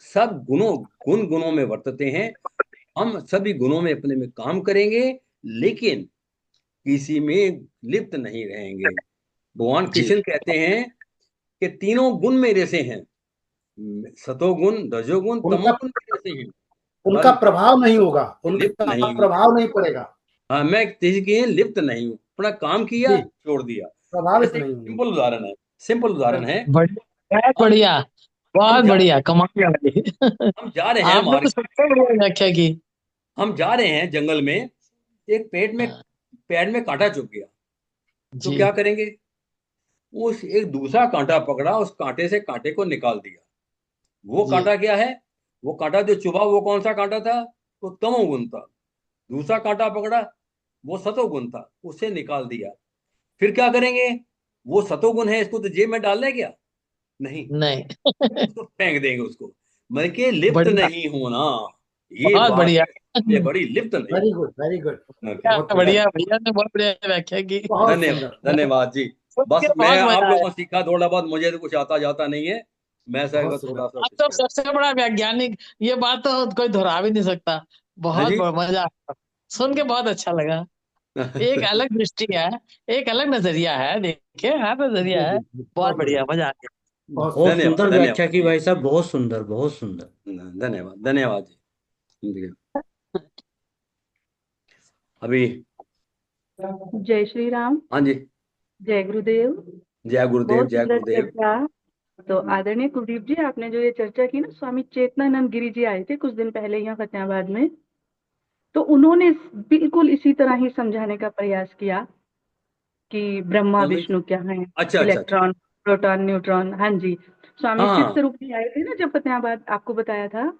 [SPEAKER 2] सब गुणों में वर्तते हैं। हम सभी गुणों में अपने में काम करेंगे, लेकिन किसी में लिप्त नहीं रहेंगे। भगवान कृष्ण कहते हैं कि तीनों गुण मेरे से हैं, सतोगुण, रजोगुण, तमोगुण मेरे से हैं।
[SPEAKER 9] उनका प्रभाव नहीं होगा, उनका
[SPEAKER 2] नहीं
[SPEAKER 9] प्रभाव नहीं पड़ेगा।
[SPEAKER 2] हाँ, मैं किसी के लिप्त नहीं हूँ, अपना काम किया, छोड़ दिया।
[SPEAKER 9] प्रभावित नहीं हूँ।
[SPEAKER 2] सिंपल उदाहरण है, सिंपल उदाहरण है।
[SPEAKER 3] बढ़िया, बहुत बढ़िया, कमाल वाली।
[SPEAKER 2] हम जा रहे हैं
[SPEAKER 3] आपने तो सबसे बढ़िया व्याख्या की।
[SPEAKER 2] हम जा रहे हैं जंगल में, एक पैर में कांटा चुभ गया, तो क्या करेंगे? उस एक दूसरा कांटा पकड़ा, उस कांटे से कांटे को निकाल दिया। वो कांटा क्या है? वो कांटा जो चुभा वो कौन सा कांटा था? वो तमोगुण था। दूसरा कांटा पकड़ा, वो सतोगुण था, उसे निकाल दिया। फिर क्या करेंगे? वो सतोगुण है, इसको तो जेब में डाल लें क्या? नहीं, उसको फेंक देंगे उसको। मतलब कि लिप्त नहीं होना, ये
[SPEAKER 3] बहुत
[SPEAKER 2] बात
[SPEAKER 3] बढ़िया,
[SPEAKER 2] ये बड़ी लिप्त नहीं।
[SPEAKER 9] Very good, very good.
[SPEAKER 3] बढ़िया, भैया ने बहुत बढ़िया व्याख्या की।
[SPEAKER 2] धन्यवाद, धन्यवाद जी। बस मैं आप लोगों से सीखा थोड़ा बहुत, मुझे तो कुछ आता जाता नहीं है। मैं सर थोड़ा सा
[SPEAKER 3] आप तो सबसे बड़ा वैज्ञानिक, ये बात तो कोई दोहरा भी नहीं सकता। बहुत मजा सुन के बहुत अच्छा लगा। एक अलग दृष्टि है, एक अलग नजरिया है। देखिए, हाँ, नजरिया है। बहुत बढ़िया, मजा आ गया।
[SPEAKER 4] बहुत सुंदर व्याख्या की भाई साहब, बहुत सुंदर, बहुत सुंदर।
[SPEAKER 2] धन्यवाद, धन्यवाद जी। अभी
[SPEAKER 12] जय श्री राम।
[SPEAKER 2] हाँ जी,
[SPEAKER 12] जय गुरुदेव।
[SPEAKER 2] जय गुरुदेव,
[SPEAKER 12] बहुत
[SPEAKER 2] जय
[SPEAKER 12] सुंदर
[SPEAKER 2] गुरुदेव।
[SPEAKER 12] चर्चा। तो आदरणीय कुलदीप जी, आपने जो ये चर्चा की ना, स्वामी चेतनानंद गिरी जी आए थे कुछ दिन पहले यहाँ फतेहाबाद में, तो उन्होंने बिल्कुल इसी तरह ही समझाने का प्रयास किया कि ब्रह्मा विष्णु क्या है, इलेक्ट्रॉन, प्रोटॉन, न्यूट्रॉन। हाँ जी, स्वामी चित्त रूप जी आए थे ना जब फतेहाबाद, आपको बताया था।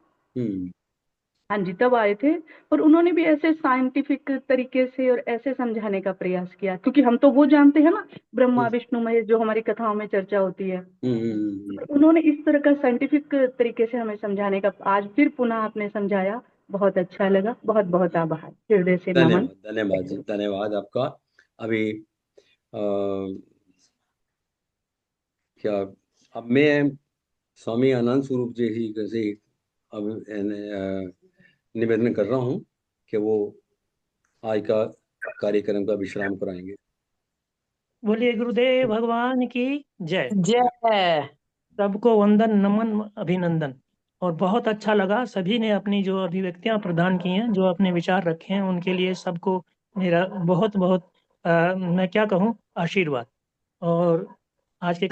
[SPEAKER 12] हाँ जी, तब आए थे। और उन्होंने भी ऐसे साइंटिफिक तरीके से और ऐसे समझाने का प्रयास किया, क्योंकि हम तो वो जानते हैं ना, ब्रह्मा विष्णु महेश, जो हमारी कथाओं में चर्चा होती है। उन्होंने इस तरह का साइंटिफिक तरीके से हमें समझाने का आज फिर पुनः आपने समझाया, बहुत अच्छा लगा। बहुत बहुत आभार, हृदय से नमन।
[SPEAKER 2] धन्यवाद जी, धन्यवाद आपका। अभी क्या अब मैं स्वामी आनंद स्वरूप जी से अब निवेदन कर रहा हूँ कि वो आज का कार्यक्रम का विश्राम कराएंगे।
[SPEAKER 10] बोलिए गुरुदेव भगवान की जय।
[SPEAKER 3] जय।
[SPEAKER 10] सबको वंदन, नमन, अभिनंदन। और बहुत अच्छा लगा, सभी ने अपनी जो अभिव्यक्तियां प्रदान की हैं, जो अपने विचार रखे हैं, उनके लिए सबको मेरा बहुत बहुत मैं क्या कहूँ, आशीर्वाद। और आज के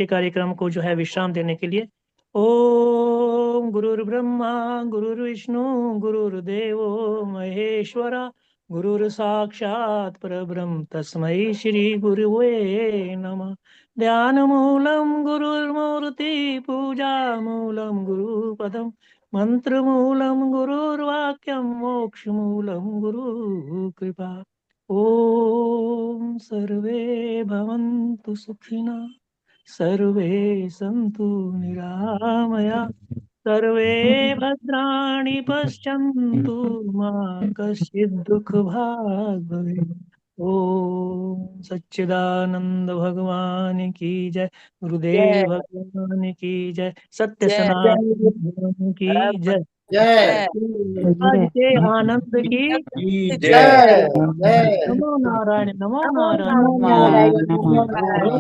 [SPEAKER 10] कार्यक्रम को जो है विश्राम देने के लिए ओम गुरुर्ब्रह्मा गुरुर्विष्णु गुरुर्देवो महेश्वरा गुरुर साक्षात् परब्रह्म तस्मै श्री गुरुवे नमः। ध्यान मूलम गुरुर्मूर्ति पूजा मूलम गुरुपदम मंत्र मूलम गुरुर्वाक्यम मोक्ष मूलम गुरु कृपा। ओम सर्वे भवन्तु सुखिनः, सर्वे सन्तु निरामया, सर्वे भद्राणि पश्यन्तु मा कश्चित् दुःखभाग् भवेत्। ओम सच्चिदानंद भगवान की जय, गुरुदेव भगवान की जय, सत्य सनातन भगवान की जय, आज के आनंद की
[SPEAKER 2] जय।
[SPEAKER 10] नमो नारायण, नमो नारायण,
[SPEAKER 2] नमो
[SPEAKER 9] नारायण।